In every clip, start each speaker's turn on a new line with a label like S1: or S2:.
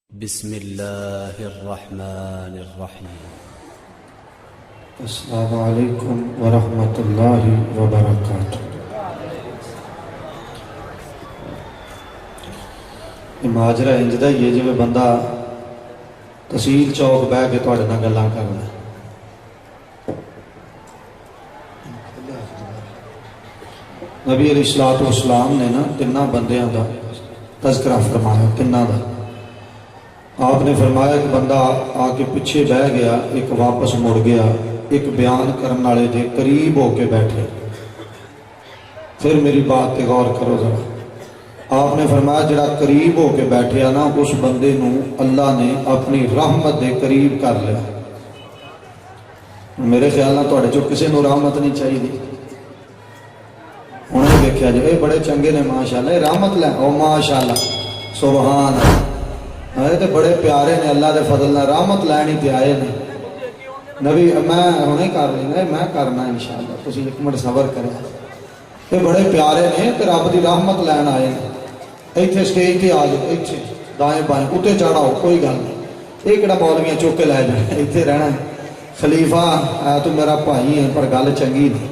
S1: بسم اللہ الرحمن الرحیم۔
S2: السلام علیکم ورحمۃ اللہ وبرکاتہ۔ ماجرا انجدہ یہ جی بندہ تحصیل چوک بہ کے تھوڑے نال گلاں کرنا ہے۔ نبی علیہ الصلوۃ والسلام نے نا تیناں بندیاں دا تذکرہ فرمایا، تیناں دا۔ آپ نے فرمایا ایک بندہ آ کے پیچھے بہ گیا، ایک واپس مڑ گیا، ایک بیان کرنے والے دے قریب ہو کے بیٹھے۔ پھر میری بات پہ غور کرو ذرا۔ آپ نے فرمایا جڑا قریب ہو کے بیٹھے نا اس بندے نو اللہ نے اپنی رحمت دے قریب کر لیا۔ میرے خیال نہ تھوڑے چو کسی نو رحمت نہیں چاہیے۔ انہیں دیکھا جائے بڑے چنگے نے ماشاءاللہ، رحمت لیں او ماشاءاللہ سبحان اللہ، تے بڑے پیارے نے، اللہ دے فضل نہ رحمت لینی تے آئے نے۔ نبی میں ہنے کر لینا، میں کرنا انشاءاللہ، تسی ایک منٹ صبر کریں۔ یہ بڑے پیارے نے تے رب دی رحمت لین آئے نے۔ ایتھے سٹیج تے آ جاؤ، ایتھے دائیں بائیں اتنے چڑھاؤ، کوئی گل نہیں، یہ کہڑا مولویاں چک کے لے جائیں، ایتھے رہنا ہے۔ خلیفہ ہے تو میرا بھائی ہے پر گل چنگی نہیں،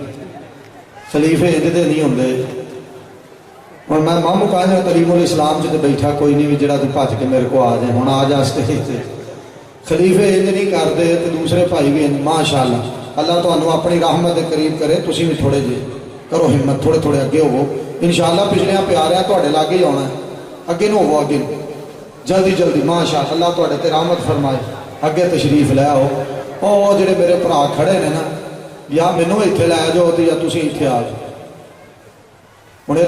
S2: خلیفے ادھے نہیں ہوندے۔ اور میں مامو کہا تعلیم الاسلام سے بیٹھا کوئی نہیں بھی جڑا تو بھج کے میرے کو آ جائے، ہوں آ جا سٹیج تے۔ خلیفے انج نہیں کرتے تو دوسرے بھائی بھی انج۔ ماشاءاللہ اللہ تمہیں اپنی رحمت کے قریب کرے، تسی بھی تھوڑے جے کرو ہمت، تھوڑے تھوڑے اگے ہوو انشاءاللہ۔ پچھلیاں پیاریاں تواڈے لاگے ہی آنا ہے، اگے نو ہوو، اگے جلدی جلدی ماشاءاللہ اللہ تواڈے تے رحمت فرمائے۔ اگے تشریف لے آؤ۔ او جڑے میرے بھرا کھڑے نے نا، یا مینوں ایتھے لے جاؤ تے یا تسی ایتھے آ جاؤ۔ ہوں یہ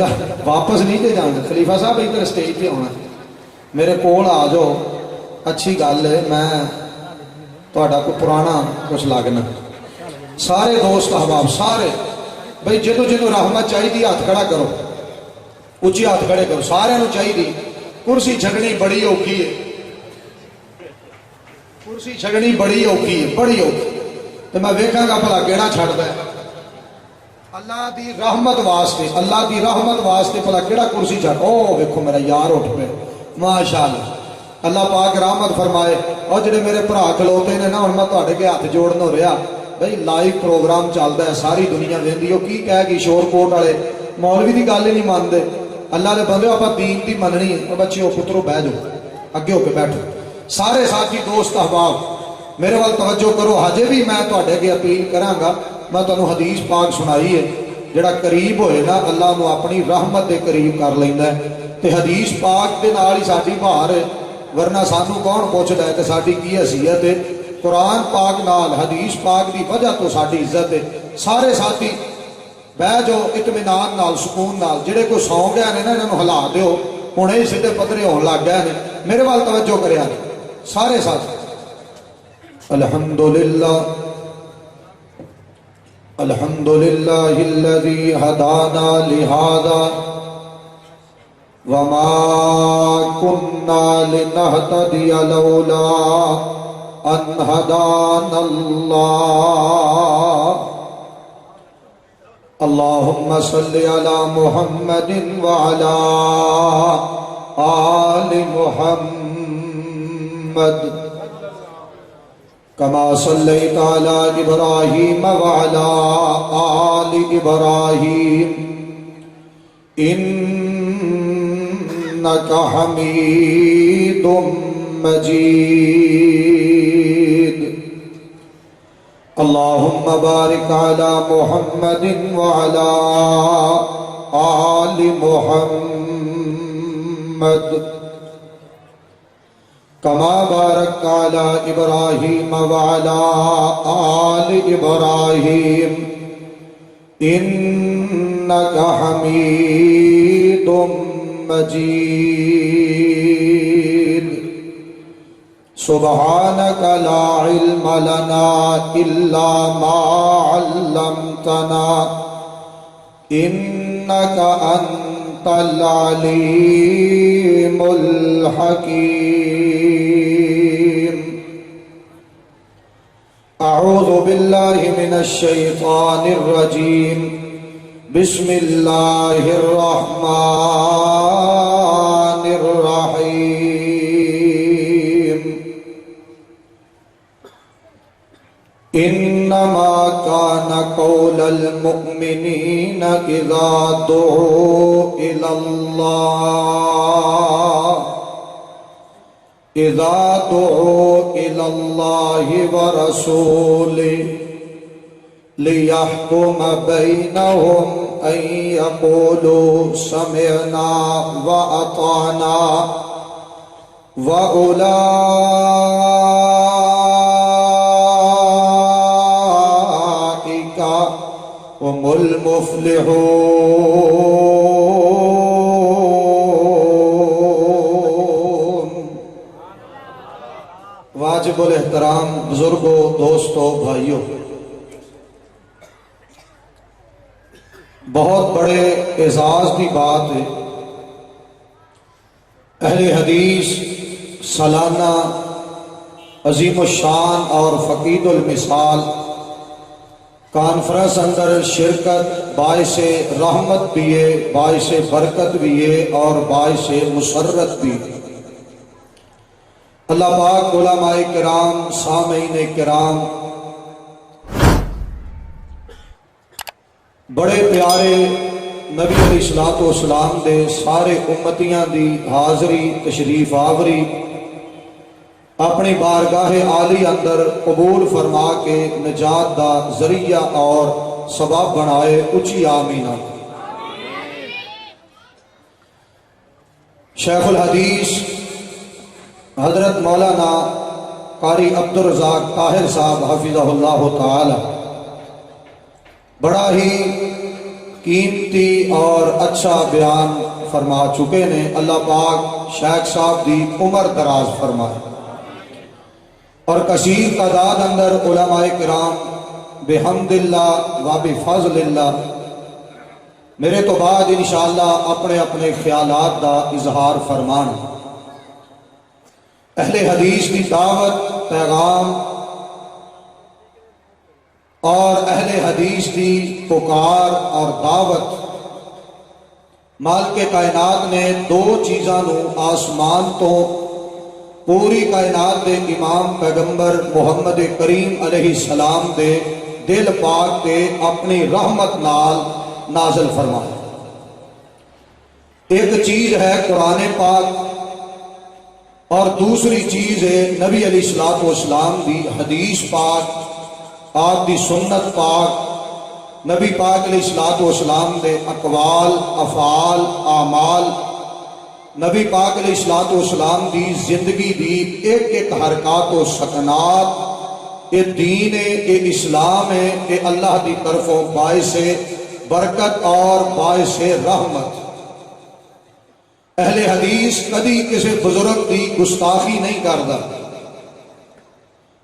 S2: واپس نہیں تے جانا، خلیفہ صاحب ادھر سٹیج پہ آنا، میرے کول آ جاؤ، اچھی گل ہے، میں تہاڈا کوئی پرانا کچھ لگنا۔ سارے دوست احباب سارے بھائی جدو جدو رحمت چاہیے ہاتھ کھڑا کرو، اچھی ہاتھ کھڑے کرو، سارے چاہیے۔ کرسی چھکنی بڑی اوکھی ہے، کرسی چھکنی بڑی اوکھی ہے، بڑی اوکھی۔ تو میں ویکھاں گا بھلا کیڑا چھڑدا ہے اللہ دی رحمت واسطے، اللہ دی رحمت واسطے بھلا کیڑا کرسی چھڑ۔ او ویکھو میرا یار اٹھ پے ماشاءاللہ، اللہ پاک رحمت فرمائے۔ اور جڑے میرے بھرا کھلوتے نے نا، ہن میں تہاڈے کے ہاتھ جوڑن ہو رہا بھائی، لائیو پروگرام چلدا ہے، ساری دنیا ویندی، او کی کہے گی شور کوٹ والے مولوی دی گل ہی نہیں مانتے۔ اللہ دے بندے آپاں دین دی مننی ہے۔ اور بچیو پترو بہ جاؤ، اگے ہو کے بیٹھو، سارے ساتھی دوست احباب میرے وال توجہ کرو۔ ہجے بھی میں تہاڈے اگے اپیل کراں گا، میں تانوں حدیث پاک سنائی ہے، جڑا قریب ہوئے نا اللہ نو اپنی رحمت دے قریب کر لیندا ہے۔ تے حدیث پاک دے نال ہی ساڈی بہار ہے، ورنہ سانو کون پوچھدا ہے تے ساڈی کی حیثیت ہے؟ قرآن پاک نال حدیث پاک دی وجہ تو ساڈی عزت ہے۔ سارے ساتھی بہ جاؤ اطمینان نال، سکون نال۔ جڑے کوئی سو گئے نے نا، انہاں نوں ہلا دیو، ہن یہ سیدھے پدرے ہون لگ گئے نے۔ میرے وال توجہ کریا سارے ساتھی۔ الحمدللہ الحمدللہ الذی ہدانا لہذا وما کننا لنہتدی لولا ان ہدانا اللہ۔ اللہم صلی علی محمد وعلی آل محمد کما صلیت علی ابراہیم وعلی آل ابراہیم انک حمید مجید۔ اللہم بارک علی محمد وعلی آل محمد کما بارکت علی ابراہیم وعلی آل ابراہیم انک حمید مجید۔ سبحانک لا علم لنا الا ما علمتنا انک انت العلیم الحکیم۔ اعوذ باللہ من الشیطان الرجیم، بسم اللہ الرحمن الرحیم۔ انما كان قول المؤمنين اذا دعوا الى الله ورسوله ليحكم بينهم ان يقولوا سمعنا واطعنا واولئك هم المفلحون۔ واجب الاحترام بزرگوں، دوستوں، بھائیوں، بہت بڑے اعزاز کی بات ہے اہل حدیث سالانہ عظیم الشان اور فقید المثال کانفرنس اندر شرکت باعث رحمت بھی ہے، باعث برکت بھی ہے اور باعث مسرت بھی۔ اللہ پاک علماء کرام، سامعین کرام، بڑے پیارے نبی علیہ الصلوۃ والسلام دے سارے امتیاں دی حاضری تشریف آوری اپنی بارگاہ عالی اندر قبول فرما کے نجات دا ذریعہ اور سبب بنائے، اچھی آمین۔ شیخ الحدیث حضرت مولانا قاری عبدالرزاق طاہر صاحب حفظہ اللہ تعالی بڑا ہی قیمتی اور اچھا بیان فرما چکے نے۔ اللہ پاک شیخ صاحب دی عمر دراز فرمائے اور کثیر تعداد اندر علماء کرام بحمد اللہ و بفضل اللہ میرے تو بعد انشاءاللہ اپنے اپنے خیالات دا اظہار فرمان۔ اہل حدیث کی دعوت، پیغام اور اہل حدیث کی پکار اور دعوت، مالک کائنات نے دو چیزاں نو آسمان تو پوری کائنات دے امام پیغمبر محمد کریم علیہ السلام دے دل پاک تے اپنی رحمت نال نازل فرمایا۔ ایک چیز ہے قرآن پاک اور دوسری چیز ہے نبی علیہ الصلوۃ والسلام دی حدیث پاک، آپ دی سنت پاک، نبی پاک علیہ الصلوۃ والسلام دے اقوال، افعال، اعمال، نبی پاک علیہ الصلوۃ والسلام دی زندگی دی ایک ایک حرکات و سکنات، یہ دین ہے، یہ اسلام ہے، یہ اللہ دی طرفوں باعث برکت اور باعث رحمت۔ اہل حدیث کدی کسی بزرگ دی گستاخی نہیں کرتا۔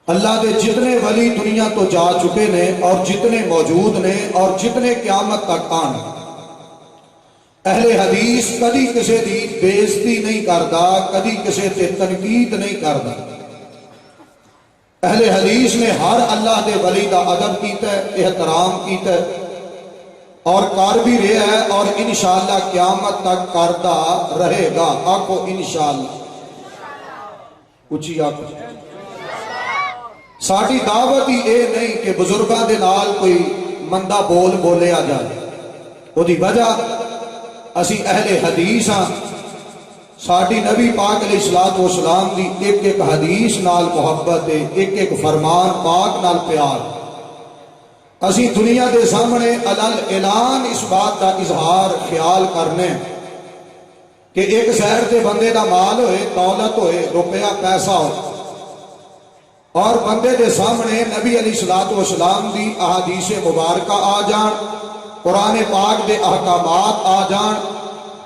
S2: اللہ دے جتنے ولی دنیا تو جا چکے نے اور جتنے موجود نے اور جتنے قیامت تک آن، اہل حدیث کدی کسی دی بےعزتی نہیں کرتا، کدی کسی تے تنقید نہیں کرتا۔ اہل حدیث نے ہر اللہ دے ولی دا ادب کیتا ہے، احترام کیتا ہے اور کر بھی رہا ہے اور انشاءاللہ قیامت تک کرتا رہے گا۔ آکھو انشاءاللہ، اچھی آکھو۔ ساڑی دعوت ہی اے نہیں کہ بزرگاں دے نال کوئی مندہ بول بولے آ جائے، وہ دی وجہ اسی اہل حدیث ہاں، ساڑی نبی پاک علیہ الصلوۃ والسلام دی ایک ایک حدیث نال محبت ہے، ایک ایک فرمان پاک نال پیار۔ اسی دنیا دے سامنے اعلان اس بات کا اظہار خیال کرنے کہ ایک شہر دے بندے دا مال ہوئے، دولت ہوئے، روپیہ پیسہ ہو اور بندے دے سامنے نبی علیہ الصلوۃ والسلام دی احادیث مبارکہ آ جان، قرآن پاک دے احکامات آ جان۔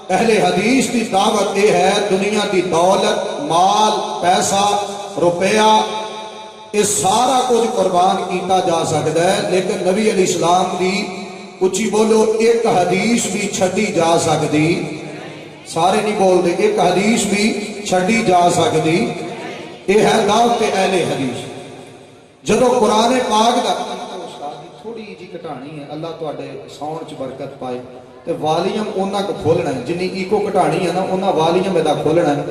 S2: اہل حدیث کی دعوت یہ ہے دنیا کی دولت، مال، پیسہ، روپیہ، یہ سارا کچھ قربان کیتا جا سکتا ہے، لیکن نبی علیہ السلام دی اچھی بولو ایک حدیث بھی چھڈی جا سکتی، سارے نہیں بول دے، ایک حدیث بھی چھڈی جا سکتی۔ یہ ہے دعوت اہل حدیث۔ جدو قرآن پاک دا تھوڑی جی کٹانی ہے، اللہ تواڈے ساؤنڈ چ برکت پائے، تے والیم انہاں کو کھولنا ہے، جنی ایکو کٹانی ہے نا انہاں والیم دا کھولنا ہے۔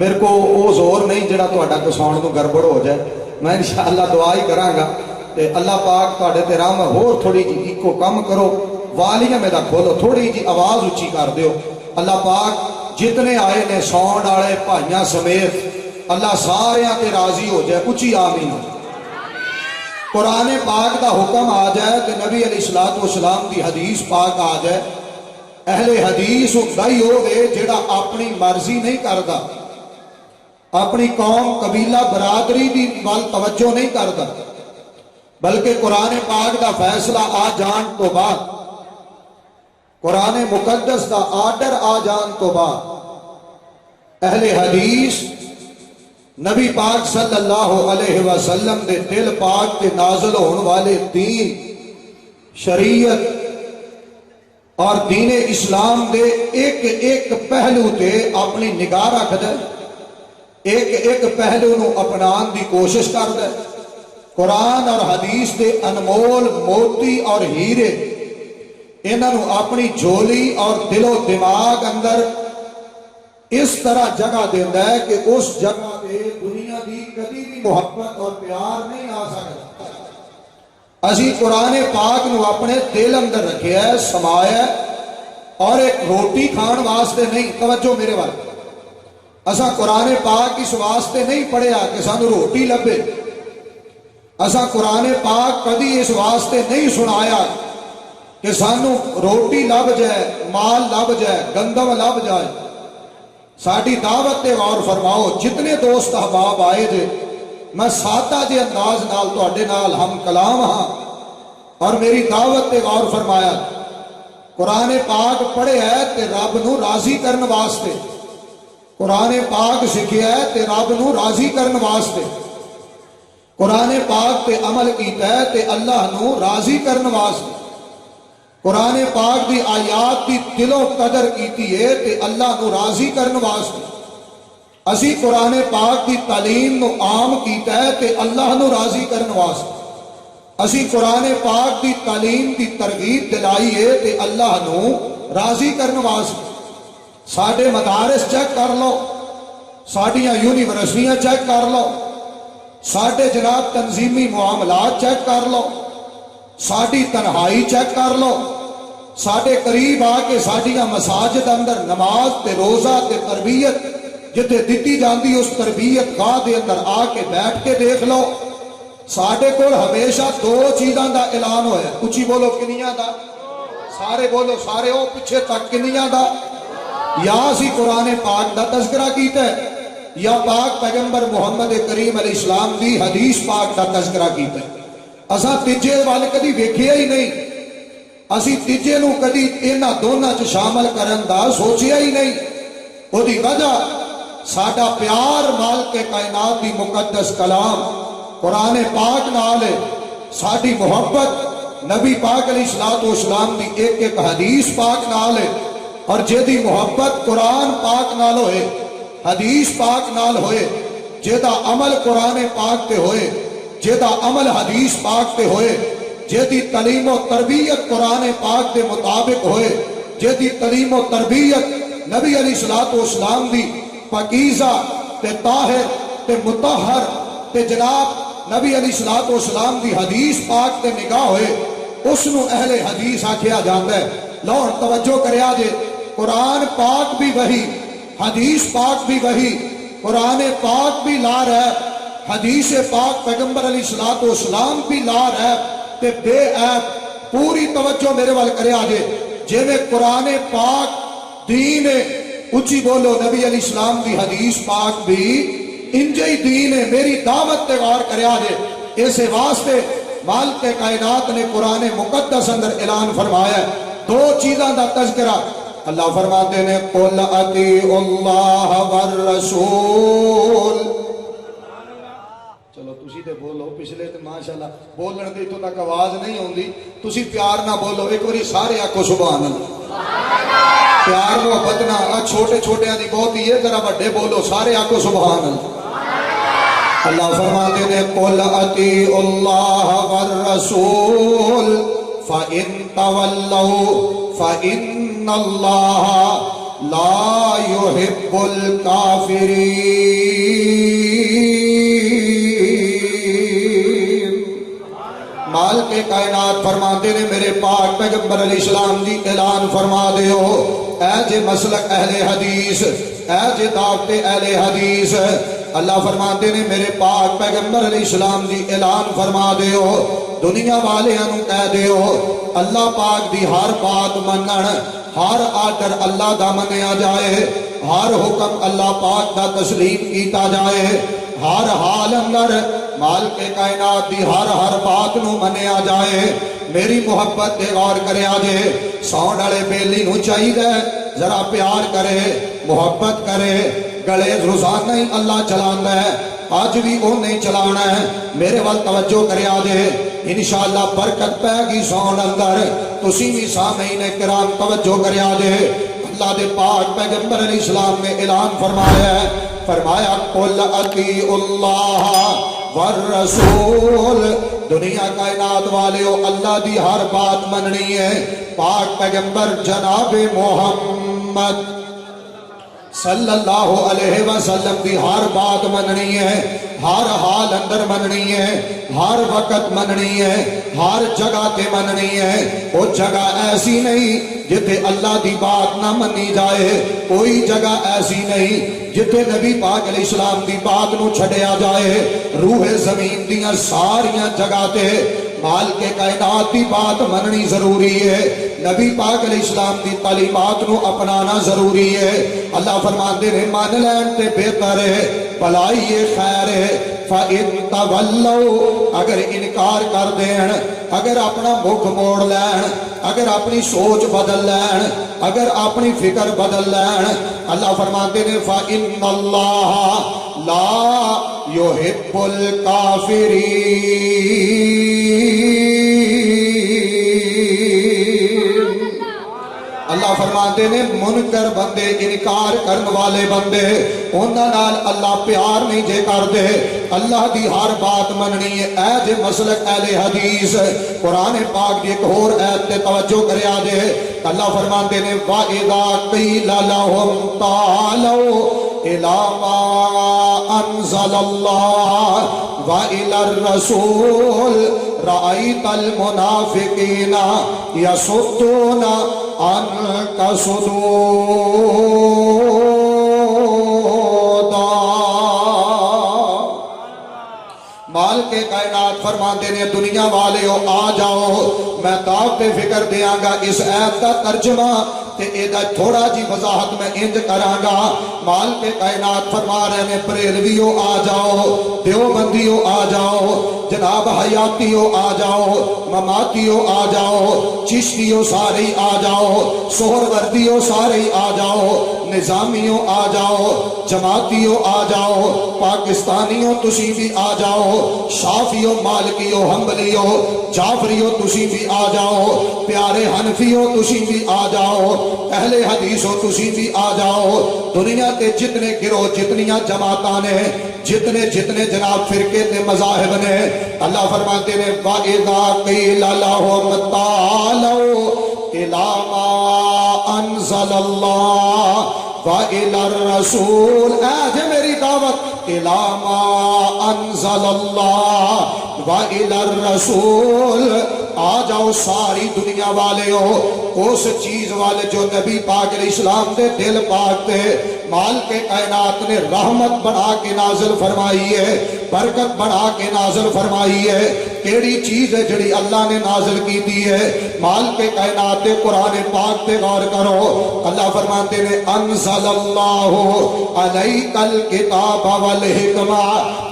S2: میرے کو وہ زور نہیں جڑا تواڈا کو ساؤنڈ نو گڑبڑ ہو جائے، میں انشاءاللہ دعا ہی کراں گا تے اللہ پاک تہاڈے تے رحمت ہور تھوڑی جی ایکو کم کرو والیوم دا کھولو تھوڑی جی آواز اچھی کر دیو اللہ پاک جتنے آئے نے سون والے بھائیاں سمیت اللہ ساریاں تے راضی ہو جائے اچھی آمین قرآن پاک دا حکم آ جائے تے نبی علیہ الصلوۃ والسلام دی حدیث پاک آ جائے اہل حدیث ہی ہوگے جڑا اپنی مرضی نہیں کرتا اپنی قوم قبیلہ برادری دی وال توجہ نہیں کرتا بلکہ قرآن پاک دا فیصلہ آ جان تو بعد قرآن مقدس دا آرڈر آ جان تو بعد اہل حدیث نبی پاک صلی اللہ علیہ وسلم دے دل پاک کے نازل ہونے والے دین شریعت اور دین اسلام دے ایک ایک پہلو تے اپنی نگاہ رکھ دے ایک ایک پہلو نو اپنان دی کوشش کر دے قرآن اور حدیث دے انمول موتی اور ہیرے انہاں نو اپنی جھولی اور دل و دماغ اندر اس طرح جگہ دیتا ہے کہ اس جگہ پہ دنیا دی کبھی بھی محبت اور پیار نہیں آ سکتا اسی قرآن پاک نو اپنے دل اندر رکھے ہے سمایا اور ایک روٹی کھان واسطے نہیں توجہ میرے وقت اسا قرآن پاک اس واسطے نہیں پڑھیا کہ سانو روٹی لبے اسا قرآن پاک کبھی اس واسطے نہیں سنایا کہ سانو روٹی لب جائے مال لب جائے گندم لب جائے ساڑی دعوت تے غور فرماؤ جتنے دوست احباب آئے جے میں سادہ جے انداز نال تواڈے نال ہم کلام ہاں اور میری دعوت تے غور فرمایا قرآن پاک پڑھے ہے تے رب نو راضی کرن واسطے قرآن پاک سکھیا ہے تے رب نو راضی کرن واسطے قرآن پاک تے عمل کیتا ہے تے اللہ نو راضی کرن واسطے قرآن پاک دی آیات دی دل و قدر کیتی ہے تے اللہ نو راضی کرن واسطے اسی قرآن پاک دی تعلیم نو عام کیتا ہے تے اللہ نو راضی کرن واسطے اسی قرآن پاک دی تعلیم دی ترغیب دلائی ہے تے اللہ نو راضی کرن واسطے ساڈے مدارس چیک کر لو ساڈیاں یونیورسٹیاں چیک کر لو ساڈے جناب تنظیمی معاملات چیک کر لو ساڑی تنہائی چیک کر لو ساڑے قریب آ کے ساڑیاں مساجد اندر نماز تے روزہ تے تربیت جتے دیتی جاندی اس تربیت گاہ دے اندر آ کے بیٹھ کے دیکھ لو ساڑے کو ہمیشہ دو چیزاں دا اعلان ہویا ہے کچھ ہی بولو کنیاں دا سارے بولو سارے ہو پیچھے تک کنیاں دا یا اسی قرآن پاک دا تذکرہ کیتا ہے یا پاک پیغمبر محمد کریم علیہ السلام دی حدیث پاک دا تذکرہ کیتا ہے اساں تیجے والے کدی ویکھیا ہی نہیں اسی تیجے نو کدی انہاں دوناں چ شامل کرن دا سوچیا ہی نہیں او دی وجہ ساڈا پیار مالک کائنات دی مقدس کلام قرآن پاک نال ہے ساڈی محبت نبی پاک علیہ الصلوۃ والسلام دی ایک ایک حدیث پاک نال ہے اور جیدی محبت قرآن پاک نال ہوئے حدیث پاک نال ہوئے جیدا عمل قرآن پاک تے ہوئے جیدہ عمل حدیث پاک تے ہوئے جیدی تعلیم و تربیت قرآن پاک دے مطابق ہوئے جیدی تعلیم و تربیت نبی علیہ الصلوۃ والسلام دی پاکیزہ تے طاہر تے مطہر تے جناب نبی علیہ الصلوۃ والسلام دی حدیث پاک تے نگاہ ہوئے اس نو اہل حدیث آکھیا جاندا ہے لو توجہ کریا جے قرآن پاک بھی وہی حدیث پاک بھی وہی قرآن پاک بھی لا رہا ہے حدیث پاک پیغمبر علیہ الصلوۃ والسلام بھی لا رہا ہے تے بے عیب پوری توجہ میرے وال کرے آجے جے میں قرآن پاک دین ہے اچھی بولو نبی علیہ السلام دی حدیث پاک بھی انجی دین ہے میری دعوت تے غور کرے آجے اسے واسطے مالک کائنات نے قرآن مقدس اندر اعلان فرمایا ہے دو چیزاں دا تذکرہ اللہ فرماتے نے قُلْ أَطِيعُوا اللَّهَ وَالرَّسُولَ چلو تسی تے بولو پچھلے تے ماشاءاللہ بولن دے تو تک آواز نہیں ہوندی تسی پیار نہ بولو ایک باری سارے آکھو سبحان اللہ پیار محبت نہ چھوٹے چھوٹے دی بہت ہی ہے ذرا بڑے بولو سارے آکھو سبحان اللہ اللہ فرماتے نے قُلْ أَطِيعُوا اللَّهَ وَالرَّسُولَ فَإِن تَوَلَّوْا فَإِنَّ اللَّهَ لَا يُحِبُّ الْكَافِرِينَ مالک کائنات فرماتے نے میرے پاک پیغمبر علیہ السلام جی اعلان فرما دیو اے جے مسلک اہل حدیث اے جے دعوت اہل حدیث اللہ فرماتے نے میرے پاک پیغمبر علیہ السلام جی اعلان فرما دیو دنیا والیاں نوں کہہ دیو اللہ پاک دی ہر بات منن ہر آرڈر اللہ دا منیا جائے ہر حکم اللہ پاک دا تسلیم کیتا جائے ہر حال اندر مالک کائنات دی ہر بات نو منیا جائے میری محبت تے غور کریا جے سون والے بیلی نو چاہیے ذرا پیار کرے محبت کرے گلے روزانہ ہی اللہ چلانا ہے آج بھی وہ نہیں چلانا ہے میرے وال توجہ کریا جے انشاءاللہ برکت پہ گی سون اندر تسی بھی سامعین کرام توجہ کریا جے اللہ دے پاک پیغمبر علیہ السلام نے اعلان فرمایا ہے فرمایا قل اطیعوا اللہ والرسول دنیا کائنات والیو اللہ دی ہر بات مننی ہے پاک پیغمبر جناب محمد صلی اللہ علیہ وسلم دی ہر بات مننی ہے ہر حال اندر مننی ہے ہر وقت مننی ہے ہر جگہ تے مننی ہے وہ جگہ ایسی نہیں جتے اللہ دی بات نہ منی جائے کوئی جگہ ایسی نہیں جتے نبی پاک علیہ السلام دی بات نو چھڑیا جائے روح زمین دیاں ساریاں جگہ تے مالک کائنات دی بات مننی ضروری ہے نبی پاک علیہ السلام دی تعلیمات نو اپنانا ضروری ہے اللہ فرماتے ہیں مان لین تے بہتر ہے بھلائی خیر ہے فَإِن تَوَلَّوْا اگر انکار کر دین اگر اپنا مکھ موڑ لین اگر اپنی سوچ بدل لین اگر اپنی فکر بدل لین اللہ فرماتے ہیں فَإِنَّ اللَّهَ لَا يُحِبُّ الْكَافِرِينَ اللہ فرماتے نے منکر بندے انکار کرن والے بندے انہاں نال اللہ پیار نہیں جے کر دے اللہ دی ہر بات مننی ہے اے جے مسلک اہل حدیث قرآن پاک دی ایک اور آیت تے توجہ کریا جے اللہ فرماتے نے وَإِذَا قِيلَ لَهُمْ تَعَالَوْا إِلَىٰ مَا أَنزَلَ اللَّهُ وَإِلَى الرَّسُولِ رَأَيْتَ الْمُنَافِقِينَ يَصُدُّونَ عَنْكَ صُدُودًا مالک کائنات فرماتے نے دنیا والیو آ جاؤ میں دعوت فکر دیاں گا اس آیت کا ترجمہ تے ایدہ تھوڑا جی وضاحت میں انج کراں گا مالک کائنات فرما رہے ہیں بریلویو آ جاؤ دیوبندیو آ جاؤ جناب حیاتیو آ جاؤ مماتیو آ جاؤ چشتیو سارے آ جاؤ سہروردیو سارے آ جاؤ نظامیوں آ جاؤ جماعتیوں آ جاؤ پاکستانیوں تسی بھی آ جاؤ شافیوں مالکیوں حنبلیوں جعفریوں تسی بھی آ جاؤ پیارے حنفیوں تسی بھی آ جاؤ اہل حدیثوں تسی بھی آ جاؤ دنیا کے جتنے گروہ جتنیاں جماعتاں نے جتنے جناب فرقے تے مذاہب نے اللہ فرماتے نے وَإِذَا قِيلَ لَهُمْ تَعَالَوْا إِلَىٰ مَا أَنزَلَ اللَّهُ وَإِلَى الرَّسُولِ اے جے میری دعوت إِلَىٰ مَا أَنزَلَ اللَّهُ وَإِلَى الرَّسُولِ آ جاؤ ساری دنیا والے ہو اس چیز والے جو نبی پاک علیہ السلام دے دل پاک تے مال کے کائنات نے رحمت بڑھا کے نازل فرمائی ہے برکت بڑھا کے نازل فرمائی ہے کیڑی چیز ہے جڑی اللہ نے نازل کی دی ہے مال کے کائنات قرآن پاک تے غور کرو اللہ فرماتے نے انزل اللہ علیک الکتاب والحکمہ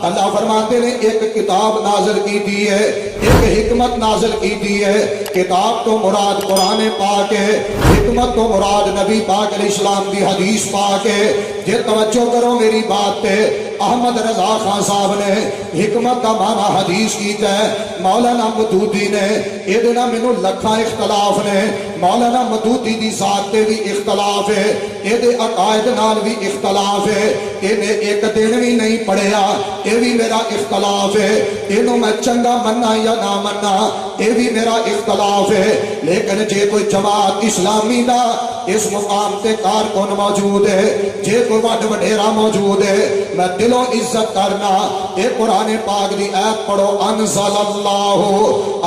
S2: اللہ فرماتے نے ایک کتاب نازل کی دی ہے ایک حکمت نازل کی دی ہے کتاب تو مراد قرآن پاک ہے حکمت تو مراد نبی پاک علیہ السلام دی حدیث پاک ہے جے توجہ کرو میری بات پہ احمد رضا خان صاحب نے حکمت کا معنی حدیث کیتا ہے مولانا مدودی نے یہ دینا منو لکھا اختلاف نے مولانا مدودی دی ذات تے بھی اختلاف ہے یہ دے عقائد نال بھی اختلاف ہے یہ ایک دن بھی نہیں پڑھیا یہ بھی میرا اختلاف ہے یہ میں چنگا مننا یا نہ مننا یہ بھی میرا اختلاف ہے لیکن جے کوئی جماعت اسلامی دا اس مقام تے کارکن موجود ہے، جے کوئی وڈ وڈیرا موجود ہے، میں دلوں عزت کرنا اے قرآن پاک دی آیت پڑھو، انزل اللہ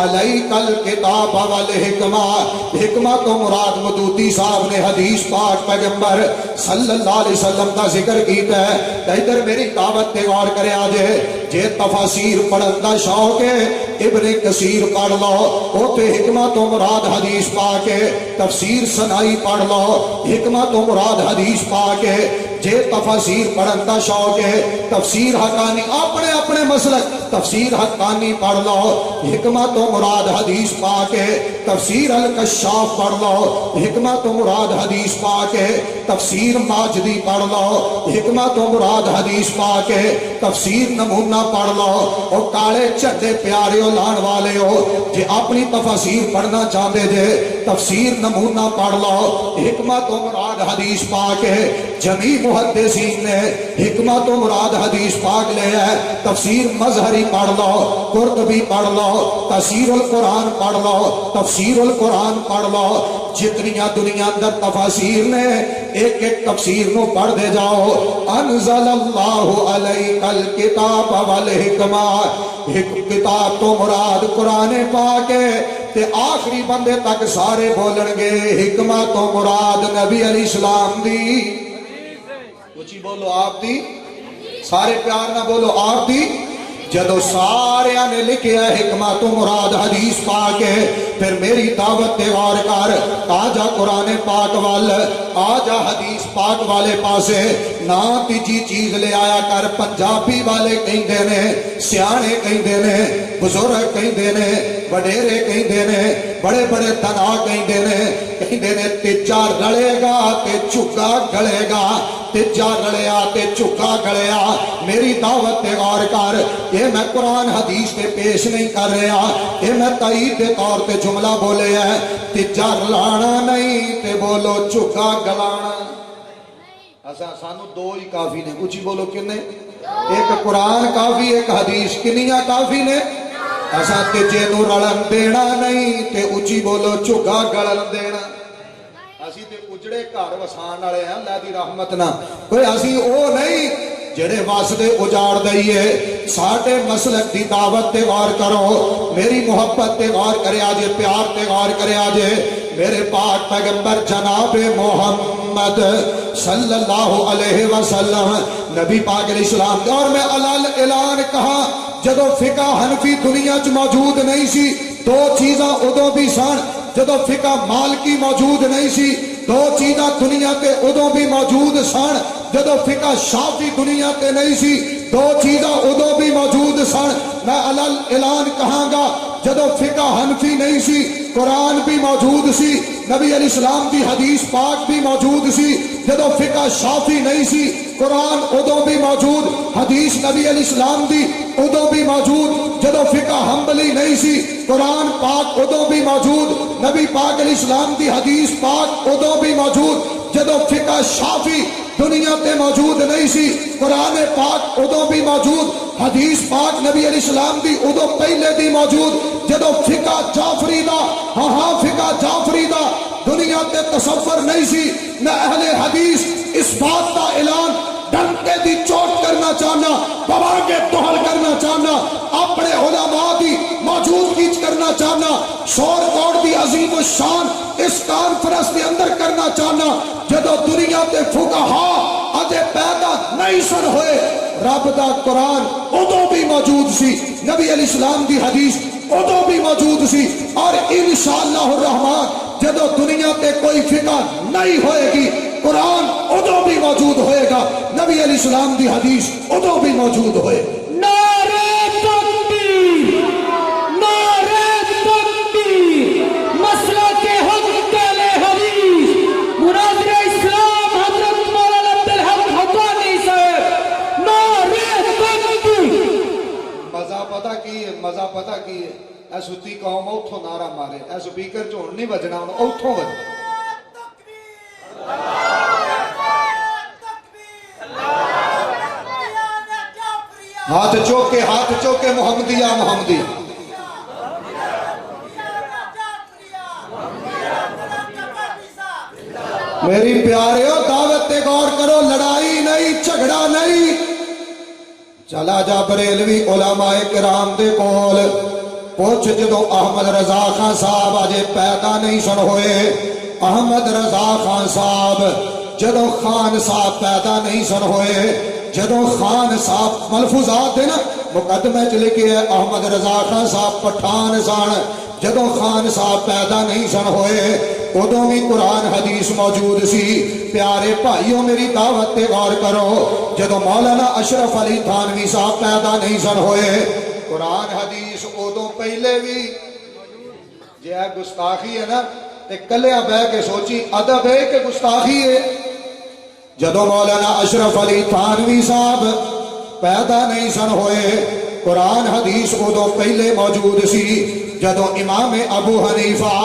S2: علیک الکتاب والحکمہ، حکمہ تو مراد مدودی صاحب نے حدیث پاک پیغمبر صلی اللہ علیہ وسلم کا ذکر کیتا ہے۔ ادھر میری دعوت تے غور کرے آجے، جے تفاسیر پڑھن دا شوق ہے ابن کثیر پڑھ لو، او تے حکمہ تو مراد حدیث پاک ہے، تفسیر سنائی پڑھ لو، حکمہ تو مراد حدیث پاک ہے۔ جے تفسیر پڑھن دا شوق ہے تفسیر حقانی اپنے اپنے مسلک، تفسیر حقانی پڑھ لو، حکمہ تو مراد حدیث پاک ہے، تفسیر الکشاف پڑھ لو، حکمہ تو مراد حدیث پاک ہے، تفسیر ماجدی پڑھ لو، حکمہ تو مراد حدیث پاک ہے، تفسیر نمونہ پڑھ لو۔ او کالے چڈے پیارے لان والے ہو جے اپنی تفسیر پڑھنا چاہتے جے تفسیر نمونہ پڑھ لو، حکمہ تو مراد حدیث پاک ہے۔ جمی محدثین نے حکمہ تو مراد حدیث پاک لے ہے، تفسیر مظہری پڑھ لو، قرطبی پڑھ لو، تفسیر القرآن پڑھ لو، تفسیر القرآن پڑھ لو۔ جتنیاں دنیا اندر تفاسیر نے ایک ایک تفسیر نو پڑھ دے جاؤ۔ انزل اللہ علیک الکتاب والحکمہ، کتاب تو مراد قرآن پاک ہے تے آخری بندے تک سارے بولن گے حکمہ تو مراد نبی علیہ السلام دی، اچھی بولو آپ دی، سارے پیار نہ بولو آپ دی۔ جدو سارے نے لکھیا حکمہ تو مراد حدیث پاک ہے، پھر میری دعوت تے غور کر، آجا قرآن پاک وال، آجا حدیث پاک والے پاسے، نہ تیجی چیز لے آیا کر۔ پنجابی والے کہیں دینے، سیانے کہیں دینے، بزرگ کہیں دینے، وڈیرے کہیں دینے، بڑے بڑے تنا کہیں دینے تیجا رلے گا تے چکا گلے گا، تیجا رلیا تے چکا گلیا۔ میری دعوت تے غور کر، یہ میں قرآن حدیث تے پیش نہیں کر رہا، یہ میں تائید دے طور تے جملہ بولے ہے، تیجا رلانا نہیں تے بولو چکا گلانا۔ سانو دو ہی کافی نے، کچھ ہی بولو کنے، ایک قرآن کافی ایک حدیث، کنیاں کافی نے۔ ایسا تیجے نو رلن دینا نہیں تے اچھی بولو چکا گلن دینا۔ اسی تے اجڑے گھر وسان والے ہیں، اللہ دی رحمت نہ کوئی اسی او نہیں جڑے واسطے اجاڑ دئیے۔ ساڈے مسلک دی دعوت تے غور کرو، میری محبت تے غور کرے آجے، پیار تے غور کرے آجے۔ میرے پاک پیغمبر جناب محمد صلی اللہ علیہ وسلم نبی پاک علیہ السلام، اور میں اعلان کہا جدو فقہ حنفی دنیا چ موجود نہیں سی، دو چیزاں ادو بھی سن۔ جدو فقہ مالکی موجود نہیں سی، دو چیزاں دنیا تے ادو بھی موجود سن۔ جدو فقہ شافی دنیا تے نہیں سی، دو چیزاں ادو بھی موجود سن۔ میں اعلان کہاں گا، جدو فقہ حنفی نہیں سی قرآن بھی موجود سی، نبی علیہ السلام دی حدیث پاک بھی موجود سی۔ جدو فقہ شافی نہیں سی قرآن ادو بھی موجود، حدیث نبی علیہ السلام دی ادو بھی موجود۔ جدو فقہ حنبلی نہیں سی قرآن پاک ادو بھی موجود، نبی پاک علیہ السلام دی حدیث پاک ادو بھی موجود۔ جدو فقہ شافی دنیا تے موجود نہیں سی قرآن پاک ادو بھی موجود، حدیث پاک نبی علیہ السلام دی ادو پہلے دی موجود۔ جدو فقہ جعفری دا، ہاں فقہ جعفری دا دنیا تے تصور نہیں سی۔ میں اہل حدیث اس بات کا اعلان ڈنکے دی چوٹ کرنا چاہنا، بابا کے توہل کرنا چاہنا، اپنے علماء دی موجودگی کرنا چاہنا، شور کوٹ دی عظیم الشان اس کانفرنس کے اندر کرنا چاہنا۔ جدو دنیا تے فقہا اجے پیدا نہیں سن ہوئے، رب دا قرآن ادو بھی موجود سی، نبی علیہ السلام دی حدیث ادو بھی موجود سی، اور انشاءاللہ الرحمن جدو دنیا تے کوئی فقہ نہیں ہوئے گی قرآن ادو بھی موجود ہوئے گا، نبی علیہ السلام دی حدیث ادو بھی موجود ہوئے۔
S3: نعرہ تکبیر، نعرہ تکبیر، مسئلہ کے حق پہلے حدیث، مناظر اسلام حضرت مولانا عبدالحق حقانی صاحب، نعرہ تکبیر۔
S2: مزہ پتہ کی ہے، مزہ پتہ کی ہے، اے ستی قوم اوتھوں نعرہ مارے، اے سپیکر چون نہیں بجنا، اوتھوں بجنا۔ ہاتھ چوکے محمدیہ محمدی۔ میری پیاریو دعوت تے غور کرو، لڑائی نہیں، جھگڑا نہیں. چلا جا بریلوی علماء کرام دے کول پوچھ جدو احمد رضا خان صاحب اجے پیدا نہیں سن ہوئے. احمد رضا خان صاحب جدو خان صاحب پیدا نہیں سن ہوئے، جدو خان صاحب ملفوظات ہے نا مقدمے چ لکھے ہے احمد رضا خان صاحب پٹھان سن. جدو خان صاحب پیدا نہیں سن ہوئے ادوں بھی قرآن حدیث موجود سی. پیارے بھائیوں میری دعوت تے غور کرو، جدو مولانا اشرف علی تھانوی صاحب پیدا نہیں سن ہوئے قرآن حدیث ادوں پہلے بھی جے گستاخی ہے نا تے کلیا بہ کے سوچی ادب ہے کہ گستاخی ہے. جدو مولانا اشرف علی تھانوی صاحب پیدا نہیں سن ہوئے قرآن حدیث ادو پہلے موجود سی. جدو امام ابو حنیفہ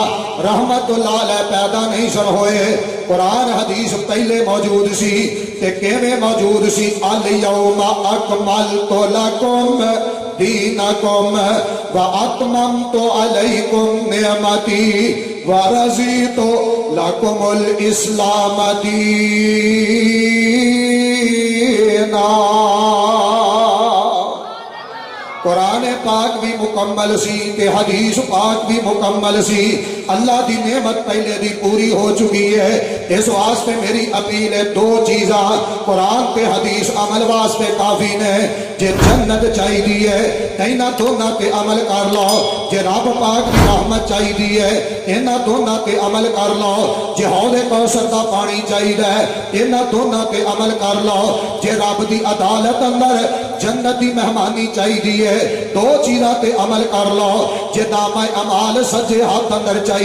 S2: رحمت اللہ علیہ پیدا نہیں سن ہوئے قرآن حدیث پہلے موجود سی. تے کیویں موجود سی؟ الیوم اکملت لکم دینکم واتممت علیکم نعمتی ورضیت لکم الاسلام دینا. قرآن پاک بھی مکمل سی تے حدیث پاک بھی مکمل سی. اللہ دی نعمت پہلے دی پوری ہو چکی ہے. اس واسطے میری اپیل ہے دو چیزاں قرآن تے حدیث عمل واسطے کافی نے. جے جنت چاہیے ہے اینا دونوں تے عمل کر لو. جے رب پاک دی رحمت چاہیے ہے اینا دونوں تے عمل کر لو. جے حوض کوثر دا پانی چاہیے ہے اینا دونوں تے عمل کر لو. جے رب دی عدالت اندر جنت دی مہمانی چاہیے ہے دو چیزاں تے عمل کر لو. جے دامہ امال سجے ہاتھ اندر چاہیے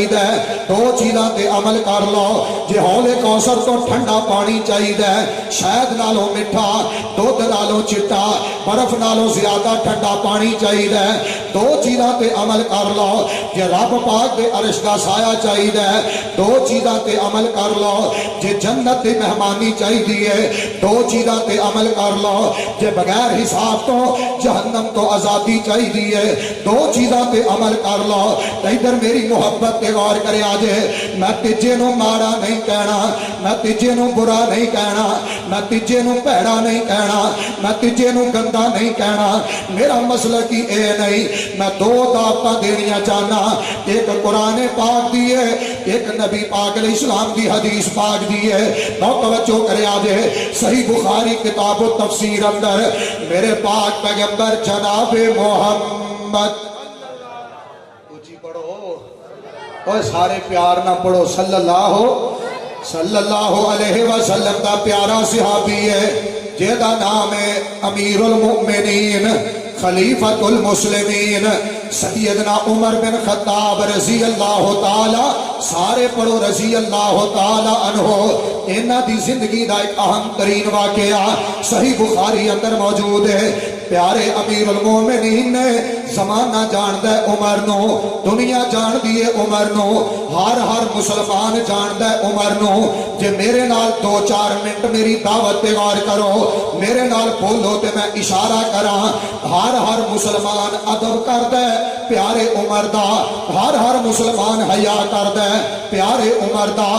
S2: دو چیزاں تے عمل کر لو. جے حوض کوثر تو ٹھنڈا پانی چاہیے شہد نالوں میٹھا دودھ نالوں چٹا برف نالوں زیادہ ٹھنڈا پانی چاہیے دو چیزاں تے عمل کر لو. جے رب پاک دے عرش دا سایہ چاہیے دو چیزاں تے عمل کر لو. جے جنت دی مہمانی چاہیے دو چیزاں تے عمل کر لو. جے بغیر حساب تو جہنم تو آزادی چاہیے دو چیزاں تے عمل کر لو. ادھر میری محبت تے غور کرے آجے. میں تیجے نو مارا نہیں کہنا، میں تیجے نو برا نہیں کہنا، میں تیجے نو پیڑا نہیں کہنا، میں تیجے نو گندا نہیں کہنا. میرا مسئلہ کی اے نہیں. میں دو دعوتاں دینیاں چاہنا، ایک قرآن پاک دی ہے ایک نبی پاک علیہ السلام دی حدیث پاک دی ہے. بہت توجہ کرے آجے. صحیح بخاری کتاب و تفسیر اندر میرے پاک پیغمبر جناب محمد اور سارے پیار نہ پڑھو صلی اللہ علیہ وسلم دا پیارا صحابی ہے جیدہ نام ہے امیر المؤمنین خلیفۃ المسلمین سیدنا عمر بن خطاب رضی اللہ تعالی. سارے پڑھو رضی اللہ تعالی عنہ. انہاں دی زندگی دا ایک اہم ترین واقعہ صحیح بخاری اندر موجود ہے. پیارے امیر المومنین نے زمانہ جاندہ ہے عمر نو، دنیا جان دیئے عمر نو، ہر مسلمان جاندہ ہے عمر نو. جے میرے نال دو چار منٹ میری دعوت تے غور کرو، میرے نال بولو تے میں اشارہ کراں. ہر مسلمان ادب کردہ ہے پیارے عمر دا، ہر مسلمان حیا کردہ ہے پیارے عمر دا.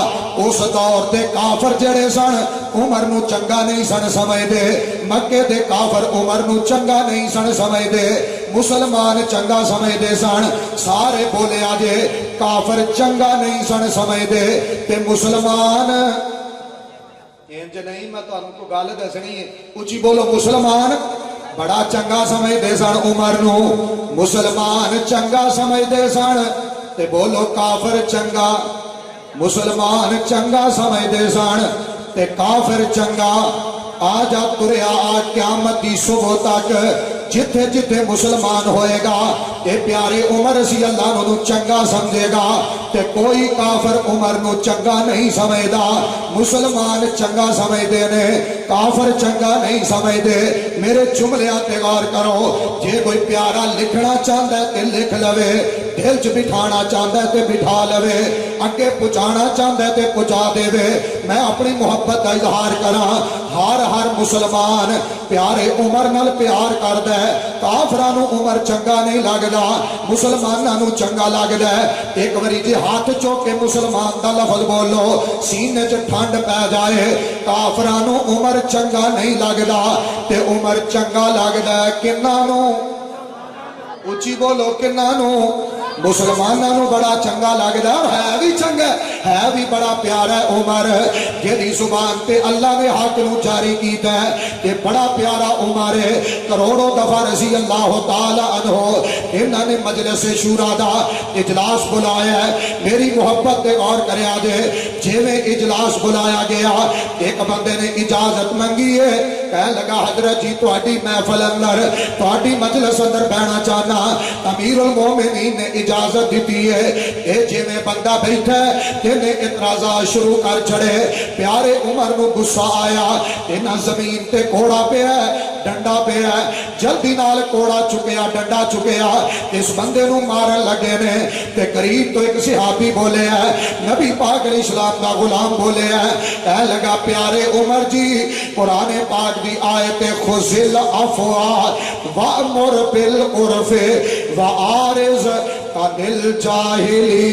S2: اس دور دے کافر جڑے سن عمر نو چنگا نہیں سن سمجھ دے. مکے دے کافر عمر نو چنگا نہیں سن سمجھ دے، مسلمان چنگا سمجھ دے سن. سارے بولے آجے کافر چنگا نہیں سن سمجھ دے تے مسلمان انج نہیں. میں تو کو گل دسنی ہے اچھی بولو. مسلمان بڑا چنگا سمجھ دے سن عمر نو، مسلمان چنگا سمجھ دے سن تے بولو کافر چنگا. مسلمان چنگا سمجھ دے سن تے کافر چنگا. آجا تریا قیامت دی صبح تک جتھے جتھے مسلمان ہوئے گا تے پیارے عمر رضی اللہ عنہ چنگا سمجھے گا تے کوئی کافر عمر نو چنگا نہیں سمجھدا. مسلمان چنگا سمجھ دے نے، کافر چنگا نہیں سمجھ دے. میرے جملیاں تے غور کرو. جے کوئی پیارا لکھنا چاہتا ہے تے لکھ لوے، دل چ بٹھانا چاہتا ہے تے بٹھا لوے، اگے پہنچانا چاہتا ہے تے پہنچا دے. میں اپنی محبت کا اظہار کراں. ہر مسلمان پیارے عمر نال پیار کردا ہے، کافراں نوں عمر چنگا نہیں لگدا مسلماناں نوں چنگا لگدا ہے ایک واری جے ہاتھ چوک کے مسلمان دا لفظ بولو سینے چ ٹھنڈ پی جائے کافراں نوں عمر چنگا نہیں لگدا تے عمر چنگا لگدا ہے کناں نوں اچھی بولو کناں نوں مسلماناں نوں بڑا چنگا لگدا ہے بھی چنگا ہے بھی بڑا پیارا ہے عمر جہدی زبان تے اللہ نے حق نو جاری کیتا ہے تے بڑا پیارا عمر ہے کروڑوں دفعہ رضی اللہ تعالی عنہ انہاں نے مجلس شورا دا اجلاس بلایا ہے میری محبت تے غور کریا جے جویں اجلاس بلایا گیا ایک بندے نے اجازت منگی ہے کہنے لگا حضرت جی تہاڈی محفل اندر تہاڈی مجلس اندر بیٹھنا چاہنا امیر المومنین نے اجازت دیتی ہے اے جویں بندہ بیٹھا ہے تینے اعتراضات شروع کر چھڑے پیارے عمر نو غصہ آیا انہاں زمین تے کوڑا پیا ہے ڈنڈا پیا ہے جلدی نال کوڑا چکیا ڈنڈا چکیا اس بندے نو مارن لگے نے تے قریب تو ایک صحابی بولے ہے نبی پاک علیہ السلام دا غلام بولے ہے کہنے لگا پیارے عمر جی قرآن پاک دی آیت خذل عفوا وامر بالعرف وعارض عن الجاہلین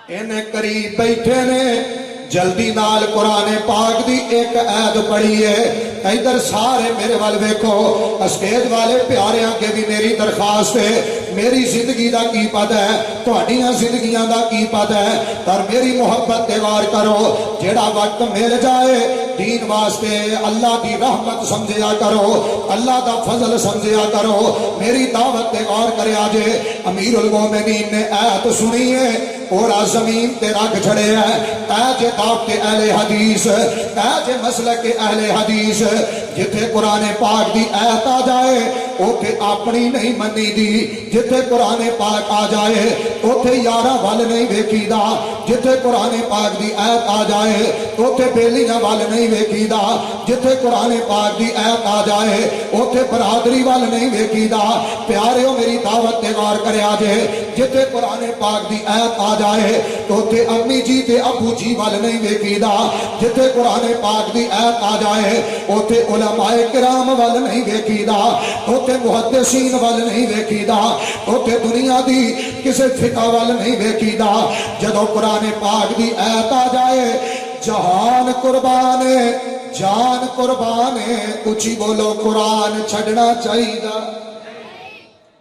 S2: انہیں قریب بیٹھے نے جلدی نال قرآن پاک دی ایک آیت پڑھی ہے ادھر سارے میرے وال ویکھو اسٹیج والے پیاریاں کے بھی میری درخواست ہے میری زندگی دا کی پتہ ہے تہاڈیاں زندگیاں دا کی پتہ ہے پر میری محبت تے غور کرو جیڑا وقت مل جائے دین واسطے اللہ دی رحمت سمجھیا کرو اللہ دا فضل سمجھیا کرو میری دعوت تے غور کریا جے امیر المومنین نے آیت سنی ہے اور زمین تے رکھ چھڑے ہے اے جے دعوت اہل حدیث اے جے مسلک اہل حدیث جتھے قرآن پاک دی آیت آ جائے اوتھے اپنی نہیں منی دی جتھے قرآن پاک آ جائے اوتھے یاراں وال نہیں ویکھی دا جتھے قرآن پاک دی آیت آ جائے اوتھے بیلیاں وال نہیں ویکھی دا جتھے قرآن پاک دی آیت آ جائے اوتھے برادری وال نہیں ویکھی دا پیاریو میری دعوت تے غور کریا جے جتھے قرآن پاک دی آیت آ جائے اوتھے امی جی تے ابو جی وال نہیں ویکھی دا جتھے قرآن پاک دی آیت آ جائے اوتھے علماء کرام وال نہیں ویکھی دا اوتھے محدثین وال نہیں ویکھی دا اوتھے دنیا دی کسے فقہ وال نہیں ویکھی دا جدو قرآن پاک دی آیت آ جائے جہان قربان جان قربان اچھی بولو قرآن چھڑنا چاہیے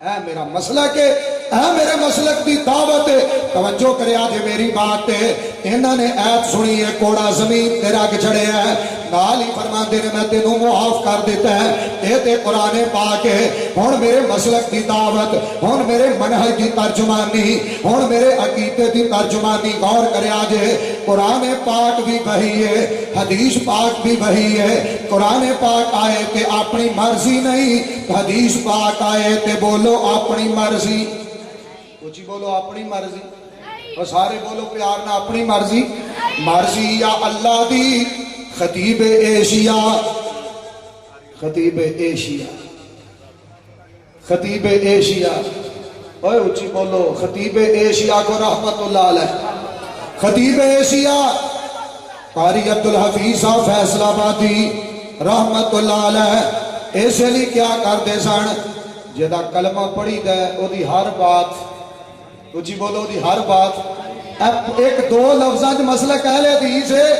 S2: اے میرا مسلک ہے اے میرے مسلک دی دعوت توجہ کریا جے میری بات ہے انہاں نے آیت سنی ہے کوڑا زمین تے رکھ چھڑے ہے نال ہی فرماندے نے میں تینوں معاف کر دیتا ہے اے تے قرآن پاک ہے ہن میرے مسلک دی دعوت ہن میرے منہج دی ترجمانی ہن میرے عقیدے دی ترجمانی غور کریا جے قرآن پاک بھی وحی ہے حدیث پاک بھی وحی ہے قرآن پاک آئے کہ اپنی مرضی نہیں حدیث پاک آئے تے بولو اپنی مرضی کچھ بولو اپنی مرضی اور سارے بولو پیار نہ اپنی مرضی مرضی یا اللہ دی خطیب ایشیا خطیب ایشیا خطیب ایشیا اوے اچھی بولو خطیب ایشیا کو رحمت اللہ علیہ خطیب ایشیا قاری عبدالحفیظ صاحب فیصل آبادی رحمت اللہ علیہ ایسے لی کیا کرتے سن جدا کلمہ پڑھی دے او دی ہر بات اچھی بولو دی ہر بات اب ایک دو لفظاں جو مسئلہ کہہ لے حدیث ہے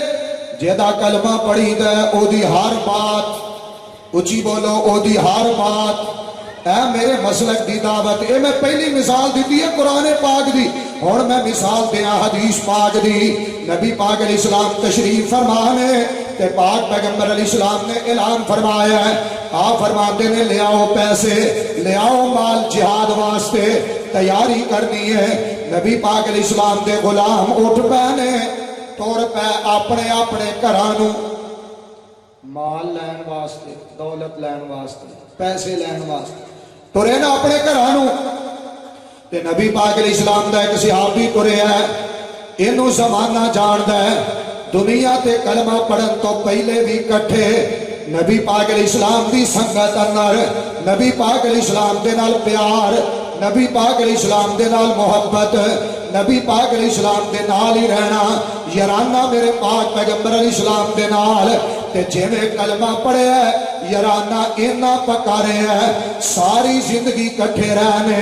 S2: جدا کلمہ پڑھی دے او دی ہر بات اچھی بولو او دی ہر بات اے میرے مسلک دی دعوت اے میں پہلی مثال دیتی ہے قرآن پاک دی اور میں مثال دیا حدیث پاک دی نبی پاک علیہ السلام تشریف فرمانے تے پاک پیغمبر علیہ السلام نے اعلان فرمایا ہے آپ فرماتے نے لے آؤ پیسے لے آؤ مال جہاد واسطے تیاری کرنی ہے نبی پاک علیہ السلام دے غلام اٹھ پہنے ٹور پہ اپنے اپنے گھرانوں مال لین واسطے دولت لین واسطے پیسے لین واسطے ٹرے نا اپنے گھرانوں تے نبی پاک علیہ السلام دا ایک صحابی ٹرے ہے اینو زمانہ جاندا ہے دنیا تے کلمہ پڑھن تو پہلے بھی کٹھے نبی پاک علیہ السلام دی سنگت اندر نبی پاک علیہ السلام دے نال پیار نبی پاک علیہ السلام دے نال محبت، نبی پاک علیہ السلام دے نال ہی رہنا، یارانہ میرے پاک پیغمبر علیہ السلام دے نال، تے جویں کلمہ پڑھے ہے یارانہ اینا پکارے ہے، ساری زندگی کٹھے رہنے،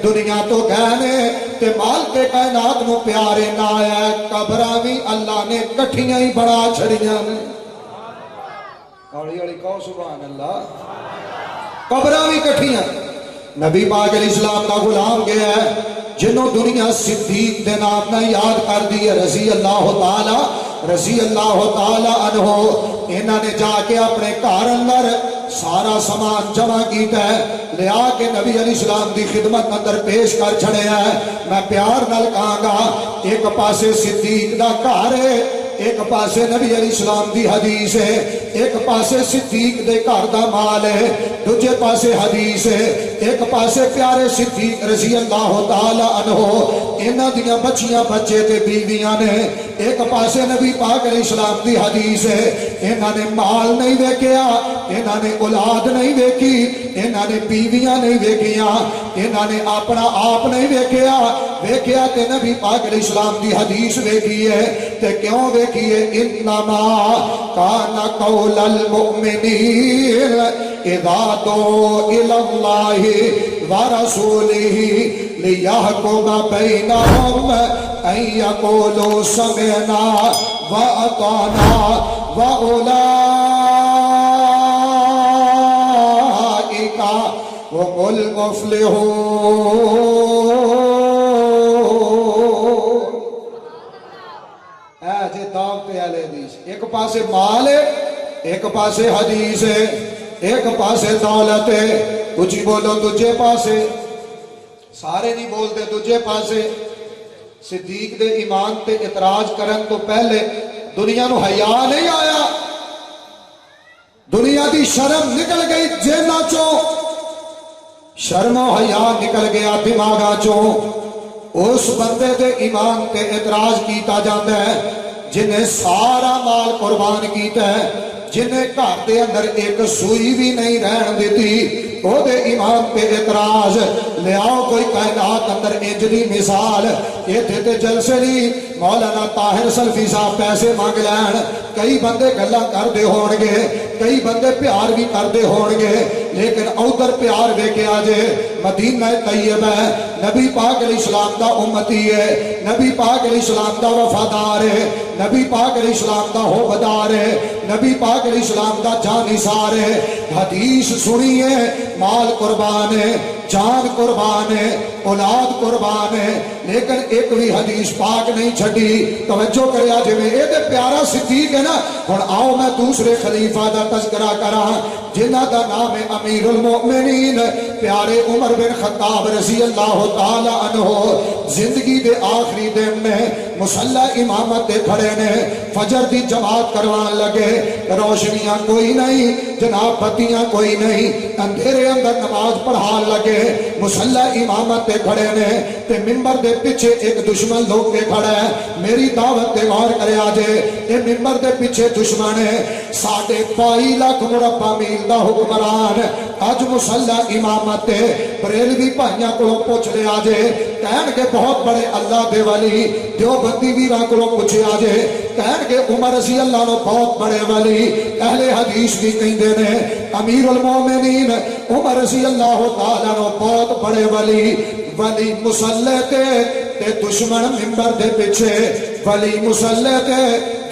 S2: دنیا تو گہنے تے مال کے کائنات نو پیارے نہ آیا، قبراں بھی اللہ نے کٹھیاں ہی بڑا چھڑیاں نے، اولی اولی کہو سبحان اللہ، قبراں بھی کٹھیاں۔ نبی پاک علیہ السلام کا غلام گیا ہے جنہوں دنیا صدیق دے نام نہ یاد کر دی ہے، رضی اللہ تعالی عنہ، انہاں نے جا کے اپنے گھر اندر سارا سامان جمع کیتا ہے، لیا کے نبی علیہ السلام دی خدمت اندر پیش کر چھڑے ہے۔ میں پیار نال کہاں گا، ایک پاسے صدیق دا گھر ہے، ایک پاسے نبی علیہ السلام دی حدیث ہے، ایک پاسے صدیق دے گھر دا مال ہے، دوجے پاسے حدیث ہے، ایک پاسے پیارے صدیق رضی اللہ تعالی عنہ، انہاں دیاں بچیاں بچے تے بیویاں نے، ایک پاسے نبی پاک علیہ السلام دی حدیث ہے، انہاں نے مال نہیں ویکھیا، انہاں نے اولاد نہیں ویکھی، انہاں نے بیویاں نہیں ویکھیاں، انہاں نے اپنا آپ نہیں ویکھیا تے نبی پاک علیہ السلام دی حدیث ویکھی ہے، تے کیوں ویکھی ہے؟ انما کان قول المؤمنین اذا دعوا الی اللہ ورسولہ لیحکم بینہم ان یقولوا سمعنا واطعنا واولئک هم المفلحون۔ اے جے دعوت اہل حدیث، ایک پاسے مال ہے، ایک پاسے حدیث ہے، ایک پاسے دولت ہے، کچھ بولو دوجے پاسے، سارے نہیں بولتے دوجے پاسے صدیق دے ایمان تے اعتراض کرن تو پہلے دنیا نو حیا نہیں آیا، دنیا دی شرم نکل گئی جینا چوں، شرم و حیا نکل گیا دماغا چوں، اس بندے دے ایمان تے اعتراض کیتا جاتا ہے جنہیں سارا مال قربان کیتا ہے، جنہیں گھر دے اندر ایک سوئی بھی نہیں رہن دیتی، او دے ایمان پہ اعتراض، لے آؤ کوئی کائنات اندر انجلی مثال، یہ تے جلسے لی مولانا طاہر سلفی صاحب پیسے مانگ لین، کئی بندے گلا کر دے ہون گے، کئی بندے پیار بھی کر دے ہون گے، لیکن ادھر پیار ویکھے آجے مدینہ طیبہ ہے، نبی پاک علیہ السلام دا امتی ہے، نبی پاک علیہ السلام دا وفادار ہے، نبی پاک علیہ السلام دا ہوبدار ہے، نبی پاک علیہ السلام دا جانثار ہے، حدیث سنی ہے، مال قربان ہے، جان قربان ہے، اولاد قربان ہے، لیکن ایک بھی حدیث پاک نہیں چھڑی۔ توجہ کرے آجے میں اے دے پیارا صدیق ہے نا، اور آؤ میں دوسرے خلیفہ دا تذکرہ کرا جنہ دا نام امیر المؤمنین پیارے عمر بن خطاب رضی اللہ تعالی عنہ، زندگی دے آخری دن میں مسلح امامت دے کھڑے نے، فجر دی جماعت کروان لگے، روشنیاں کوئی نہیں جناب، بتیاں کوئی نہیں، اندھیرے اندر نماز پڑھان لگے، مسلح امامت دے کھڑے نے، تے ممبر دے پیچھے ایک دشمن لوگ کے کھڑا ہے، میری دعوت دے غور کرے آجے، اے ممبر دے پیچھے دشمن ہے، 2.5 لاکھ مربع میل دا حکمران، آج مسلح امامت دے بریلوی بھائیاں کو پوچھ لے آجے، کہن کے بہت بڑے اللہ دے ولی، دیوبندی ویراں کو پوچھے آجے، کہن کے عمر رضی اللہ نو بہت بڑے ولی، اہل حدیث بھی کہیں دینے، امیر المومنین عمر رضی اللہ تعالیٰ نو بہت بڑے ولی، ولی مسلح تے دشمن ممبر دے پیچھے، ولی مسلح تے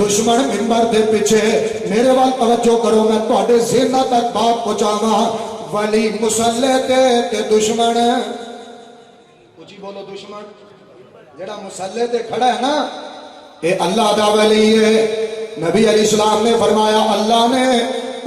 S2: دشمن ممبر دے پیچھے، میرے وال توجہ کرو میں توڑے ذہنہ تک بات پہنچاواں، ولی مسلح تے دشمن، کچھ ہی بولو دشمن، جڑا مسلح تے کھڑا ہے نا، اے اللہ دا ولی ہے، نبی علیہ السلام نے فرمایا اللہ نے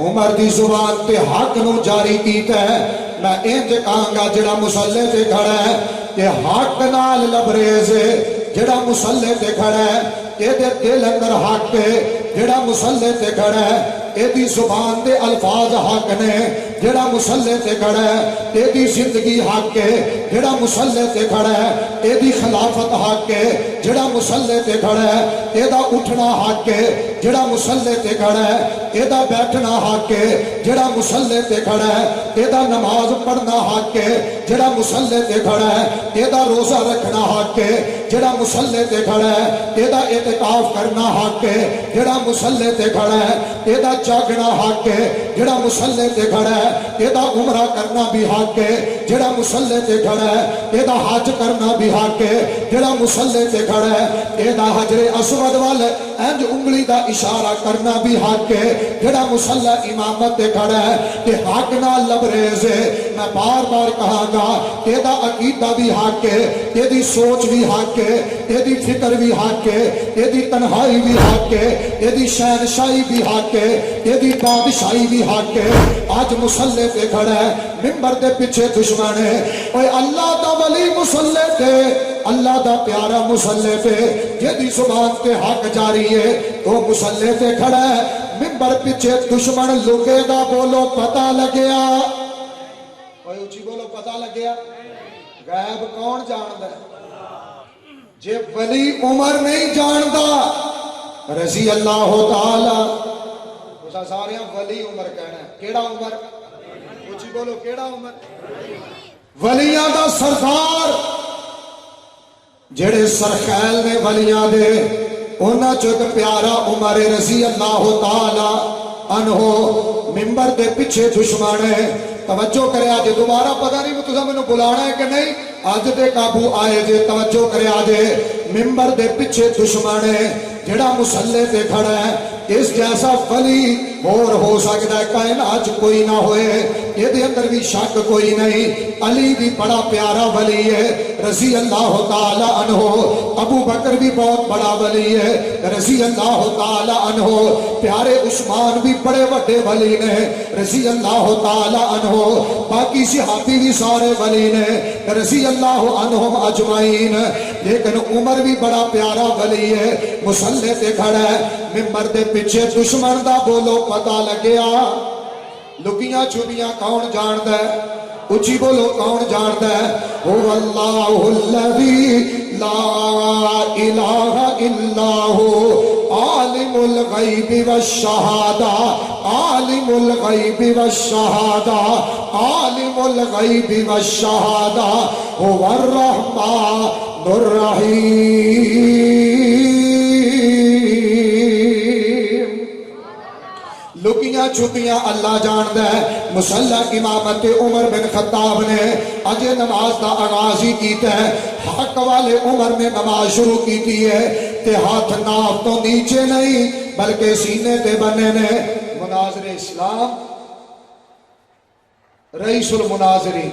S2: عمر دی زبان تے حق نو جاری کیتا ہے، میں انج کہاں گا جڑا مسلح تے کھڑا ہے کہ حق نال لبریز ہے، جڑا مسلح تے کھڑا ہے اے دے دل اندر حق ہے، جڑا مسلح تے کھڑا ہے اے دی زبان دے الفاظ حق نے، جڑا مسلح تے کھڑا ہے اے دی زندگی حق ہے، جڑا مسلح تے کھڑا ہے اے دی خلافت حق ہے، جڑا مسلح تے کھڑا ہے اے دا اٹھنا حق ہے، جڑا مصلے تے کھڑا ہے ایدا بیٹھنا حق ہے، جڑا مصلے تے کھڑا ہے ایدا نماز پڑھنا حق ہے، جڑا مصلے تے کھڑا ہے ایدا روزہ رکھنا حق ہے، جڑا مصلے تے کھڑا ہے ایدا اعتکاف کرنا حق ہے، جڑا مصلے تے کھڑا ہے ایدا جاگنا حق ہے، جڑا مصلے تے کھڑا ہے ایدا عمرہ کرنا بھی حق ہے، جڑا مصلے تے کھڑا ہے ایدا حج کرنا بھی حق ہے، جڑا مصلے تے کھڑا ہے ایدا حجر اسود وال انج انگلی دا اشارہ کرنا بھی حق ہے، جڑا مصلی امامت تے کھڑا ہے کہ حق نال لبریز ہے۔ میں بار بار کہاں گا ایدا عقیدہ بھی حق ہے، ایدی سوچ بھی حق ہے، ایدی فکر بھی حق ہے، ایدی تنہائی بھی حق ہے، ایدی شہنشاہی بھی حق ہے، ایدی بادشاہی بھی حق ہے۔ آج مصلی تے کھڑا ہے منبر دے پیچھے دشمن ہے، اوے اللہ دا ولی مصلی تے، اللہ دا پیارا مصلی تے جیدی زبان تے حق جاری ہے وہ مصلی تے کھڑا ہے، منبر پیچھے دشمن لکے دا بولو پتہ لگیا، اوے اچھی بولو پتہ لگیا۔ غیب کون جاندا ہے؟ جے ولی عمر نہیں جاندا رضی اللہ تعالی، اسا سارے ولی عمر کہنا ہے، کیڑا عمر؟ اچھی بولو کیڑا عمر؟ ولیاں دا سردار جڑے سرخیل نے ولیاں دے انہاں چوں ایک پیارا عمر رضی اللہ تعالی عنہ منبر دے پیچھے دشمن ہے۔ توجہ کرے آجے، دوبارہ پتہ نہیں تساں مینوں بلانا ہے کہ نہیں، اج دے قابو آئے جے، توجہ کرے آجے، منبر دے پیچھے دشمن ہے جڑا مصلی تے کھڑا ہے، اس جیسا ولی اور ہو سکتا ہے کائنات کوئی نہ ہوئے، یہ دے اندر بھی شک کوئی نہیں۔ علی بھی بڑا پیارا ولی ہے رضی اللہ تعالی عنہ، ابو بکر بھی بہت بڑا ولی ہے رضی اللہ تعالی عنہ، پیارے عثمان بھی بڑے بڑے ولی نے رضی اللہ تعالی عنہ، باقی صحابی بھی سارے ولی نے رضی اللہ عنہم اجمعین، لیکن عمر بھی بڑا پیارا ولی ہے، مصلی تے کھڑا ہے منبر دے پیچھے دشمن دا بولو پتہ لگیا۔ لکیاں چھپیاں کون جاندا ہے؟ اچھی بولو کون جاندا ہے؟ هو اللہ الذی لا الہ الا هو عالم الغیب والشہادہ، عالم الغیب والشہادہ، عالم الغیب والشہادہ، هو الرحمن الرحیم۔ لکیاں چھپیاں اللہ جاندا ہے۔ مصلی امامت عمر بن خطاب نے اجے نماز دا آغاز ہی کیتا ہے، حق والے عمر نے نماز شروع کیتی ہے تے ہاتھ ناف تو نیچے نہیں بلکہ سینے تے بنے نے۔ مناظر اسلام رئیس المناظرین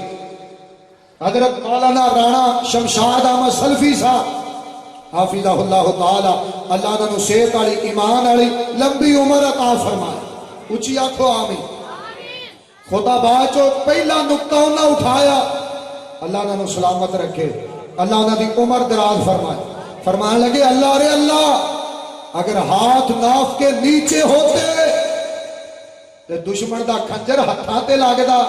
S2: حضرت مولانا رانا شمشاد احمد سلفی صاحب حافظہ اللہ تعالی، اللہ نے صحت والی ایمان والی لمبی عمر عطا فرمائے، اچھی آنکھوں آمین۔ خدا باچو پہلا نقطہ انہاں اٹھایا، اللہ نے سلامت رکھے، اللہ نے دی عمر دراز فرمائے، فرمانے لگے اللہ رے اللہ اگر ہاتھ ناف کے نیچے ہوتے تے دشمن دا کھنجر ہتھاں تے لگدا،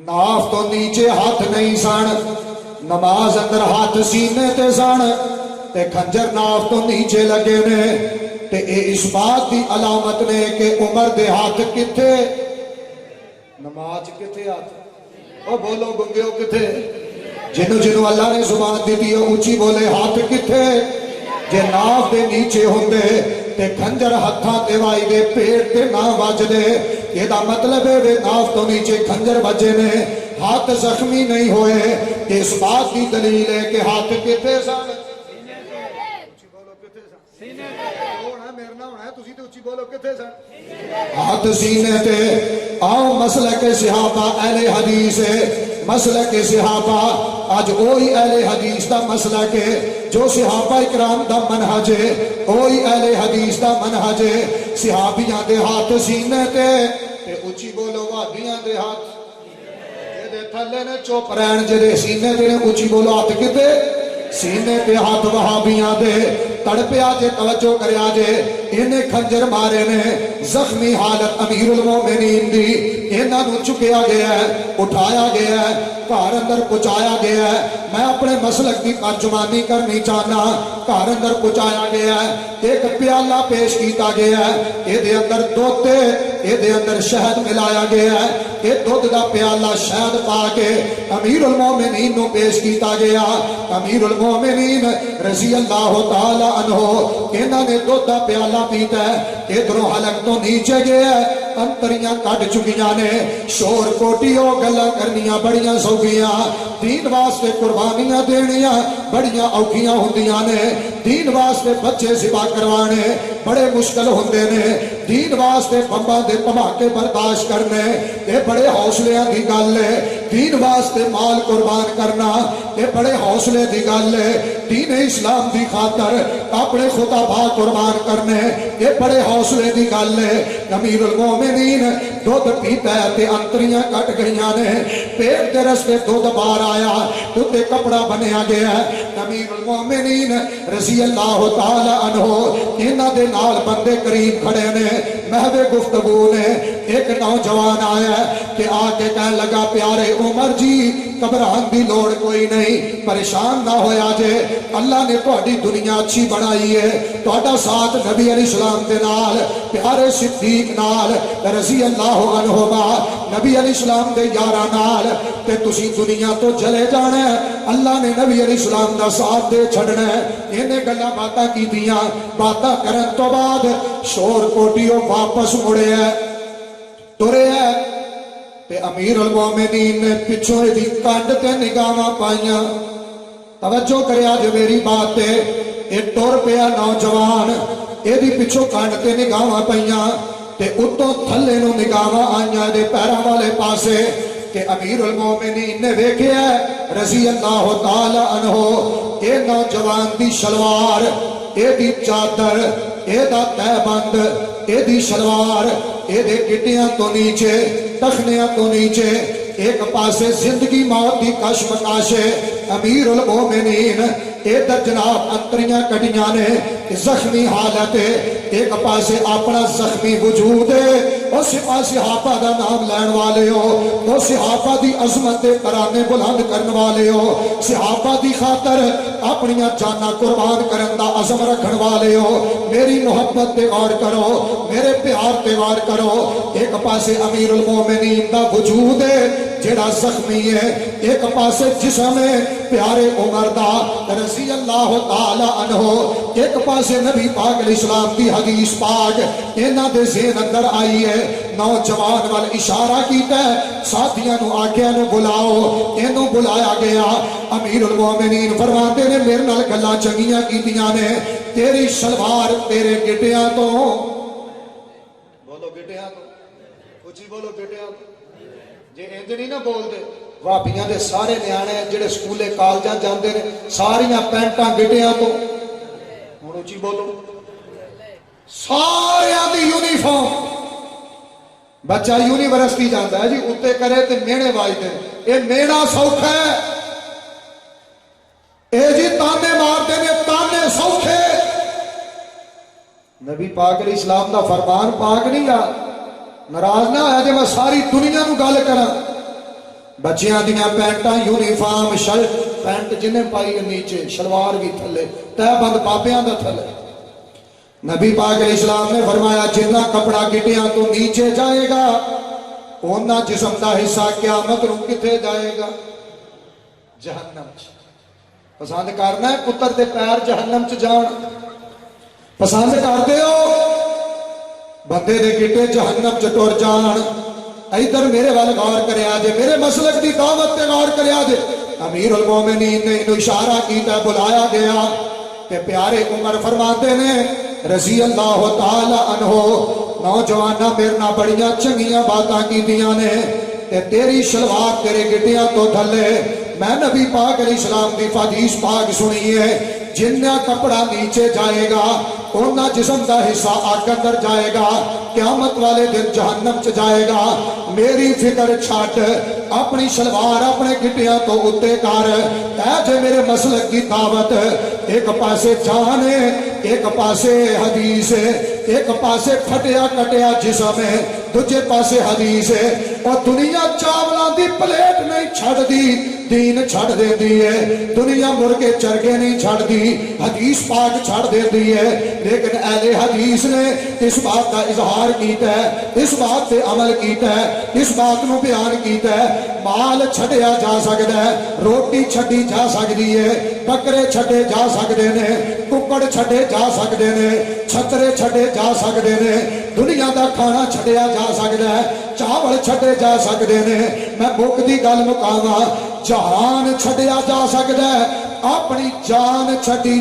S2: ناف تو نیچے ہاتھ نہیں سن، نماز اندر ہاتھ سینے تے سن تے کھنجر ناف تو نیچے لگے نے، تے اے اس بات دی علامت نے کہ عمر دے ہاتھ کتھے، نماز کتھے ہاتھ، او بولو گنگیو کتھے، جنو جنو اللہ نے زبان دیتی ہے اونچی بولے ہاتھ کتھے، جے ناف دے نیچے ہوندے تے کھنجر ہتھاں تے وائی دے پیٹ تے نہ بج دے، یہ دا مطلب ہے وے ناف تو نیچے کھنجر بجے نے، ہاتھ زخمی نہیں ہوئے، اس بات کی دلیل ہے کہ ہاتھ کتھے سن، ہاتھ سینے تے۔ آؤ مسلک صحابہ اہل حدیث ہے، مسلک صحابہ آج وہی اہل حدیث دا مسلک ہے جو صحابہ اکرام دا منہج ہے، وہی اہل حدیث دا منہج ہے۔ صحابیاں دے ہاتھ سینے تے تے اچھی بولو وہابیاں دے ہاتھ دے تھلے نے چوپ رہن، جے سینے تے نے اچھی بولو ہاتھ کتے سینے تے ہاتھ وہابیاں دے تڑپے آجے، توجہ کرے آجے، انہیں کھنجر مارے نے، زخمی حالت امیر المومنین دی، انہاں نو چکیا گیا ہے، اٹھایا گیا ہے، گھر اندر پہنچایا گیا ہے. میں اپنے مسلک کی ترجمانی کرنی چاہنا. گھر اندر پہنچایا گیا ہے, ایک پیالہ پیش کیتا گیا ہے, یہ اندر دودھ یہ اندر شہد ملایا گیا ہے. یہ دودھ دا پیالہ شہد پا کے امیر المومنین نو پیش کیتا گیا. امیر المومنین رضی اللہ تعالی عنہ انہاں نے دودھ دا پیالہ پیتا ہے. ادھروں حلق تو نیچے گیا ہے, انتریاں کٹ چکیاں نے, شور کوٹیوں گلاں کرنیاں بڑیاں سوکھیاں, دین واسطے قربانیاں دینیاں بڑیاں اوکھیاں ہوندیاں نے, دین واسطے بچے ذبح کروانے بڑے مشکل ہوندے نے, دین واسطے بمباں دے دھماکے برداشت کرنے یہ بڑے حوصلے دی گل ہے. دین واسطے مال قربان کرنا یہ بڑے حوصلے دی گل ہے. دین اسلام دی خاطر اپنے خدا بھا قربان کرنے یہ بڑے حوصلے دی گل ہے. امیر المومنین دودھ پیتا ہے تے انتریاں کٹ گئیاں نے, پیٹ دے رستے دودھ باہر آیا, تے کپڑا بنیا گیا ہے. امیر المومنین رضی اللہ تعالی عنہ انہاں دے نال بندے قریب کھڑے نے, محو گفتگو نے. ایک نوجوان آیا کہ آ کے کہنے لگا پیارے عمر جی گھبران دی لوڑ کوئی نہیں, پریشان نہ ہویا جے, اللہ نے تہاڈی دنیا اچھی بنائی ہے, تہاڈا ساتھ نبی علیہ السلام دے نال پیارے صدیق نال رضی اللہ عنہما نبی علیہ السلام دے یاراں نال تے تسی دنیا تو چلے جانا ہے, اللہ نے نبی علیہ السلام دا ساتھ دے چھڑنا ہے. انہیں گلاں باتاں کیتیاں, باتاں کرن تو بعد شور کوٹیوں واپس مڑے ہے ترے ہے تے امیر المومنین نے پچھوں دی کنڈ تے نگاہاں پائیاں. توجہ کریا جو میری بات تے, اے ٹر پیا نوجوان, اے دی پچھوں کنڈ تے نگاہاں پائیاں تے اتوں تھلے نو نگاہاں آئیاں دے پیراں والے پاسے. کہ امیر المومنین نے ویکھیا رضی اللہ تعالی عنہ اے نوجوان دی شلوار, اے دی چادر, اے دا تہ بند, اے دی شلوار, اے دے گٹیاں تو نیچے ٹخنیاں تو نیچے ایک پاسے زندگی موت دی کشمکش ہے. امیر المومنین ادھر جناب انتریاں کٹیاں نے, زخمی حالت ہے, ایک پاسے اپنا زخمی وجود ہے. اور صحابہ دا نام لین والے ہو, وہ صحابہ دی عظمت ترانے بلند کرن والے ہو, صحابہ دی خاطر اپنی جانا قربان کرن دا عزم رکھن والے ہو. میری محبت تے غور کرو, میرے پیار تے غور کرو. ایک پاسے امیر المومنین دا وجود ہے جڑا زخمی ہے, ایک پاسے جسم ہے پیارے عمر دا رضی اللہ تعالی عنہ, ایک پاسے نبی پاک علیہ السلام دی حدیث پاک انہاں دے ذہن اندر آئی ہے. نوجوان وال اشارہ کیتا ہے, ساتھیاں نو آگیا نو بلاؤ, اینو بلایا گیا. امیر المومنین فرماتے نے میرے نال گلاں چنگیاں کیتیاں نے, تیری شلوار تیرے گٹیاں تو, بولو گٹیاں تو, اچھی بولو گٹیاں تو, جے انج نہیں نہ بول دے بھابیاں دے سارے نیانے جڑے سکولے کالجاں جاندے نے ساریاں پینٹاں گٹیاں تو, ہن اچھی بولو, ساریاں دی یونیفارم. بچہ یونیورسٹی جاندا ہے جی, اتے کرے تے مینے واجدے, اے مینا سوکھا ہے, اے جی تانے مارتے نے تانے سوکھے. نبی پاک علیہ السلام دا فرمان پاک نہیں آ, ناراض نہ ہے جے میں ساری دنیا نو گل کراں. بچیاں دیاں پینٹاں یونیفارم شرٹ پینٹ جنہیں پائی نیچے, شلوار بھی تھلے, تہ بند بابیاں دا تھلے. نبی پاک علیہ السلام نے فرمایا جتنا کپڑا گٹیاں تو نیچے جائے گا اونا جسم دا حصہ قیامت نو کتے جائے گا, جہنم چ. پسند کرنا ہے پتر دے پیر جہنم چ جان, پسند کرتے ہو بندے دے گٹے جہنم چ ٹر جان. ادھر میرے وال غور کریا جے, میرے مسلک دی دعوت تے غور کریا جے. امیر المومنین نے انہوں اشارہ کیتا, بلایا گیا کہ پیارے عمر فرماتے نے رضی اللہ تعالی عنہ, نوجوانہ میرے نال بڑیاں چنگیاں باتاں کیتیاں نے, تے تیری شلوار تیرے گٹیاں تو تھلے. میں نبی پاک علیہ السلام دی حدیث پاک سنی ہے, جنہ کپڑا نیچے جائے گا اونا جسم دا حصہ آگ اندر جائے گا, قیامت والے دن جہنم چ جائے گا. میری فکر چھٹ, اپنی شلوار اپنے گٹیاں تو اتے کر. اے جے میرے مسلک کی دعوت, ایک پاسے جان ہے, ایک پاسے حدیث ہے, ایک پاسے پھٹیا کٹیا جسم ہے, دوجے پاسے حدیث ہے. اور دنیا چاولاں دی پلیٹ نہیں چھڑ دی، دین چھڑ دے دی ہے، دنیا مرغے چرگے نہیں چھڑ دی، حدیث پاک چھڑ دے دی ہے، لیکن اہل حدیث نے اس بات کا اظہار کیتا ہے، اس بات پہ عمل کیتا ہے، اس بات نو بیان کیتا ہے، مال چھڑیا جا سکتا ہے، روٹی چھڑی جا سکتی ہے، بکرے چھڑے جا سکتے نے، ککڑ چھڑے جا سکتے نے، چھترے چھڑے جا سکتے نے، دنیا دا کھانا چھڑیا جا سکتا ہے، چاول چھڑے جا سکتے نے، میں بک دی گل مکاواں، جہان چھڑیا جا سکتا ہے، اپنی جان چھڑی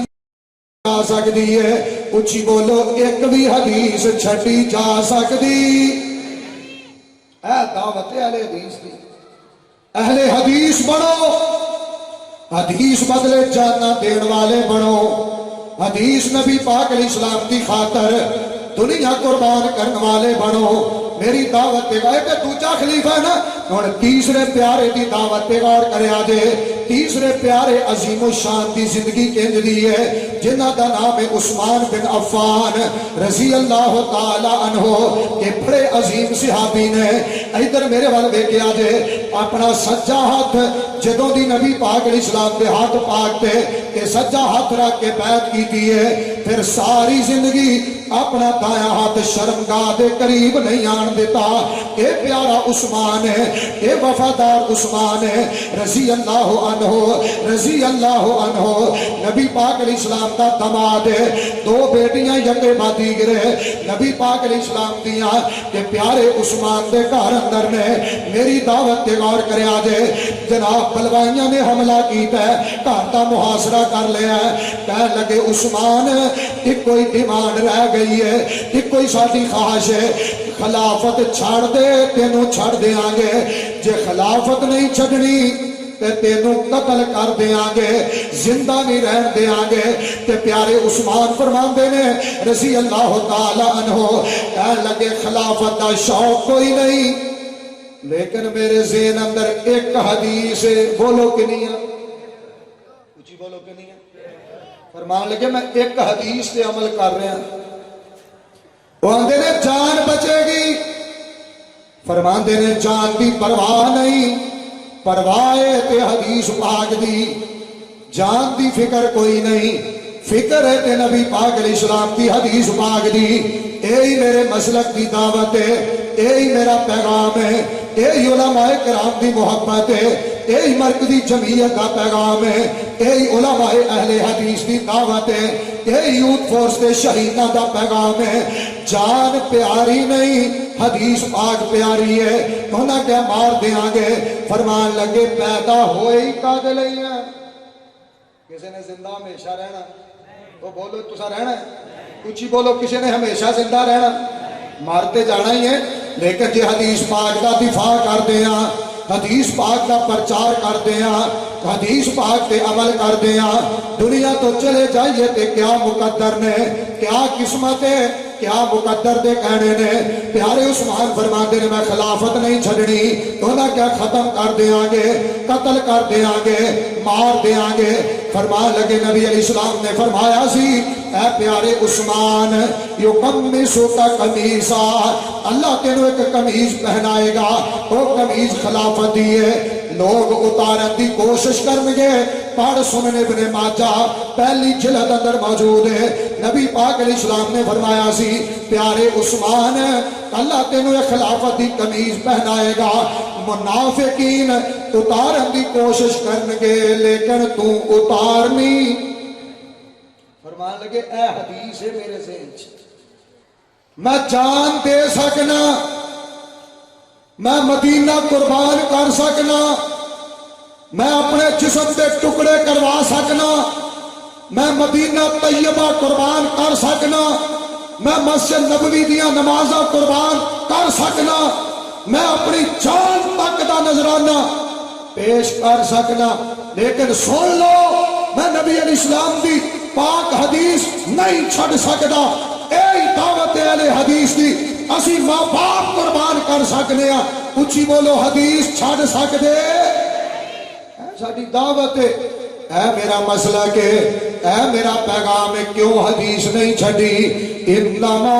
S2: جا سکتی ہے، اچھی بولو ایک بھی حدیث چھڑی جا سکتی، اے دعوت اہل حدیث دی، اہل حدیث بنو، حدیث بدلے جانا دین والے بنو، حدیث نبی پاک علیہ السلام کی خاطر دنیا قربان کرنے والے بنو، میری دعوت پہ گئے کہ دوجا خلیفہ ہے نا، اور تیسرے پیارے دی دعوت پہ غور کرے آجے، تیسرے پیارے عظیم و شان دی زندگی کہنج دی ہے، جنہ دا نام ہے عثمان بن عفان رضی اللہ تعالی عنہ کے بڑے عظیم صحابی نے، ادھر میرے والے بے کے آجے، اپنا سجا ہاتھ جدوں دی نبی پاک علیہ السلام دے ہاتھ پاک تے کہ سجا ہاتھ رکھ کے بیعت کی دیئے، پھر ساری زندگی اپنا دایاں ہاتھ شرمگاہ دے قریب نہیں آن دیتا، اے پیارا عثمان ہے، اے وفادار عثمان ہے رضی اللہ عنہ، رضی اللہ عنہ، نبی پاک علیہ السلام کا دماد ہے، دو بیٹیاں یکے بعد دیگرے، نبی پاک علیہ السلام دیاں کہ پیارے عثمان دے گھر اندر نے، میری دعوت تے غور کرے آجے، جناب بلوائیاں نے حملہ کیتا ہے، گھر دا محاصرہ کر لیا ہے، کہنے لگے عثمان ایک کوئی ڈیمانڈ رہ گئی ہے، ایک کوئی ساتھی خواہش ہے، خلافت چھاڑ دے تینوں چھاڑ دیاں گے، جے خلافت نہیں چھڑنی تے تینوں قتل کر دیاں گے، زندہ نہیں رہن دیاں گے، تے پیارے عثمان فرماندے نے رضی اللہ تعالی عنہ، کہنے لگے خلافت دا شوق کوئی نہیں، لیکن میرے ذہن اندر ایک حدیث ہے، بولو کہ نہیں ہے، کچھ بولو کہ نہیں ہے، فرمان لگے میں ایک حدیث پہ عمل کر رہے ہیں، وہ آندے نے جان بچے گی، فرماندے نے جان دی پرواہ نہیں، پرواہ تے حدیث پاک دی، جان دی فکر کوئی نہیں، فکر ہے تے نبی پاک علیہ السلام کی حدیث پاک دی، اے میرے مسلک کی دعوت ہے، اے میرا پیغام ہے، اے علماء کرام دی محبت ہے، اے مرکزی جمعیت کا پیغام ہے، اے علماء اہل حدیث دی دعوت ہے، اے یوتھ فورس کے شہیدہ دا پیغام ہے، جان پیاری نہیں حدیث پاک پیاری ہے، انہاں کیا مار دیاں گے، فرمان لگے پیدا ہوئے ہی قادل ہی ہیں، کسی نے زندہ ہمیشہ رہنا، تو بولو تسا رہنا ہے، کچھ ہی بولو کسی نے ہمیشہ زندہ رہنا، مارتے جانا ہی ہے، لیکن جی حدیث پاک دا دفاع کر دیاں، حدیث پاک دا پرچار کر دیاں، حدیث پاک تے عمل کر دیاں، دنیا تو چلے جائیے تے کیا مقدر نے، کیا قسمت ہے، کیا مقدر دے کہنے نے، پیارے عثمان فرماندے نے میں خلافت نہیں چھڑنی، انہاں کیا ختم کر دیاں گے، قتل کر دیاں گے، مار دیاں گے، فرمان لگے نبی علیہ السلام نے فرمایا سی اے پیارے عثمان یقمصو کا قمیصا، اللہ تینوں ایک قمیض پہنائے گا، وہ قمیض خلافت دیئے، لوگ اتارن دی کوشش کرنگے، پڑھ سنن ابن ماجہ پہلی جلد اندر موجود ہے، نبی پاک علیہ السلام نے فرمایا سی پیارے عثمان اللہ تینوں ایک خلافت دی قمیض پہنائے گا، منافقین اتارن دی کوشش کرنگے لیکن تو اتارنی، فرمان لگے اے حدیث ہے میرے ذہن چ، میں جان دے سکنا، میں مدینہ قربان کر سکنا، میں اپنے جسم دے ٹکڑے کروا سکنا، میں مدینہ طیبہ قربان کر سکنا، میں مسجد نبوی دیاں نمازاں قربان کر سکنا، میں اپنی جان تک دا نذرانہ پیش کر سکنا، لیکن سن لو میں نبی علیہ السلام دی پاک حدیث نہیں چھڑ سکتا، اے دعوت اہل حدیث دی اسی ماں باپ قربان کر سکنے ہیں، اچھی بولو حدیث چھڑ سکتے، ساڑی دعوت ہے، اے میرا مسئلہ کہ اے میرا پیغام ہے، کیوں حدیث نہیں چھڑی، انما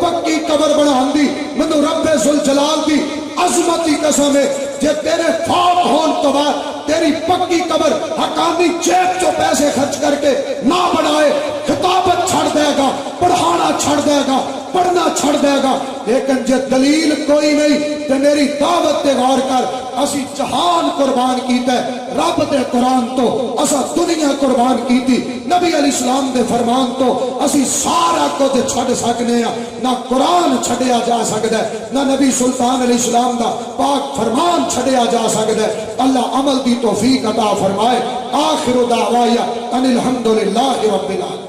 S4: پکی قبر بنان دی مینوں رب ذوالجلال دی عظمت کی قسم ہے جے تیرے فوت ہون تو بعد تیری پکی قبر حقانی جیب چو پیسے خرچ کر کے نہ بنائے خطابت چھڑ دے گا پڑھانا چھڑ دے گا پڑھنا چھڑ دے گا لیکن جے دلیل کوئی نہیں تے میری دعوت تے غور کر اسی جہان قربان کیتا ہے رب دے قرآن تو اسا دنیا قربان کیتی نبی علیہ السلام دے فرمان تو اسی سارا کچھ چھڑ سکنے ہیں نہ قرآن چھڑیا جا سکتا ہے نہ نبی سلطان علیہ السلام دا پاک فرمان چھڑیا جا سکتا ہے اللہ عمل دی توفیق عطا فرمائے آخر دعوایا ان الحمدللہ رب العالمین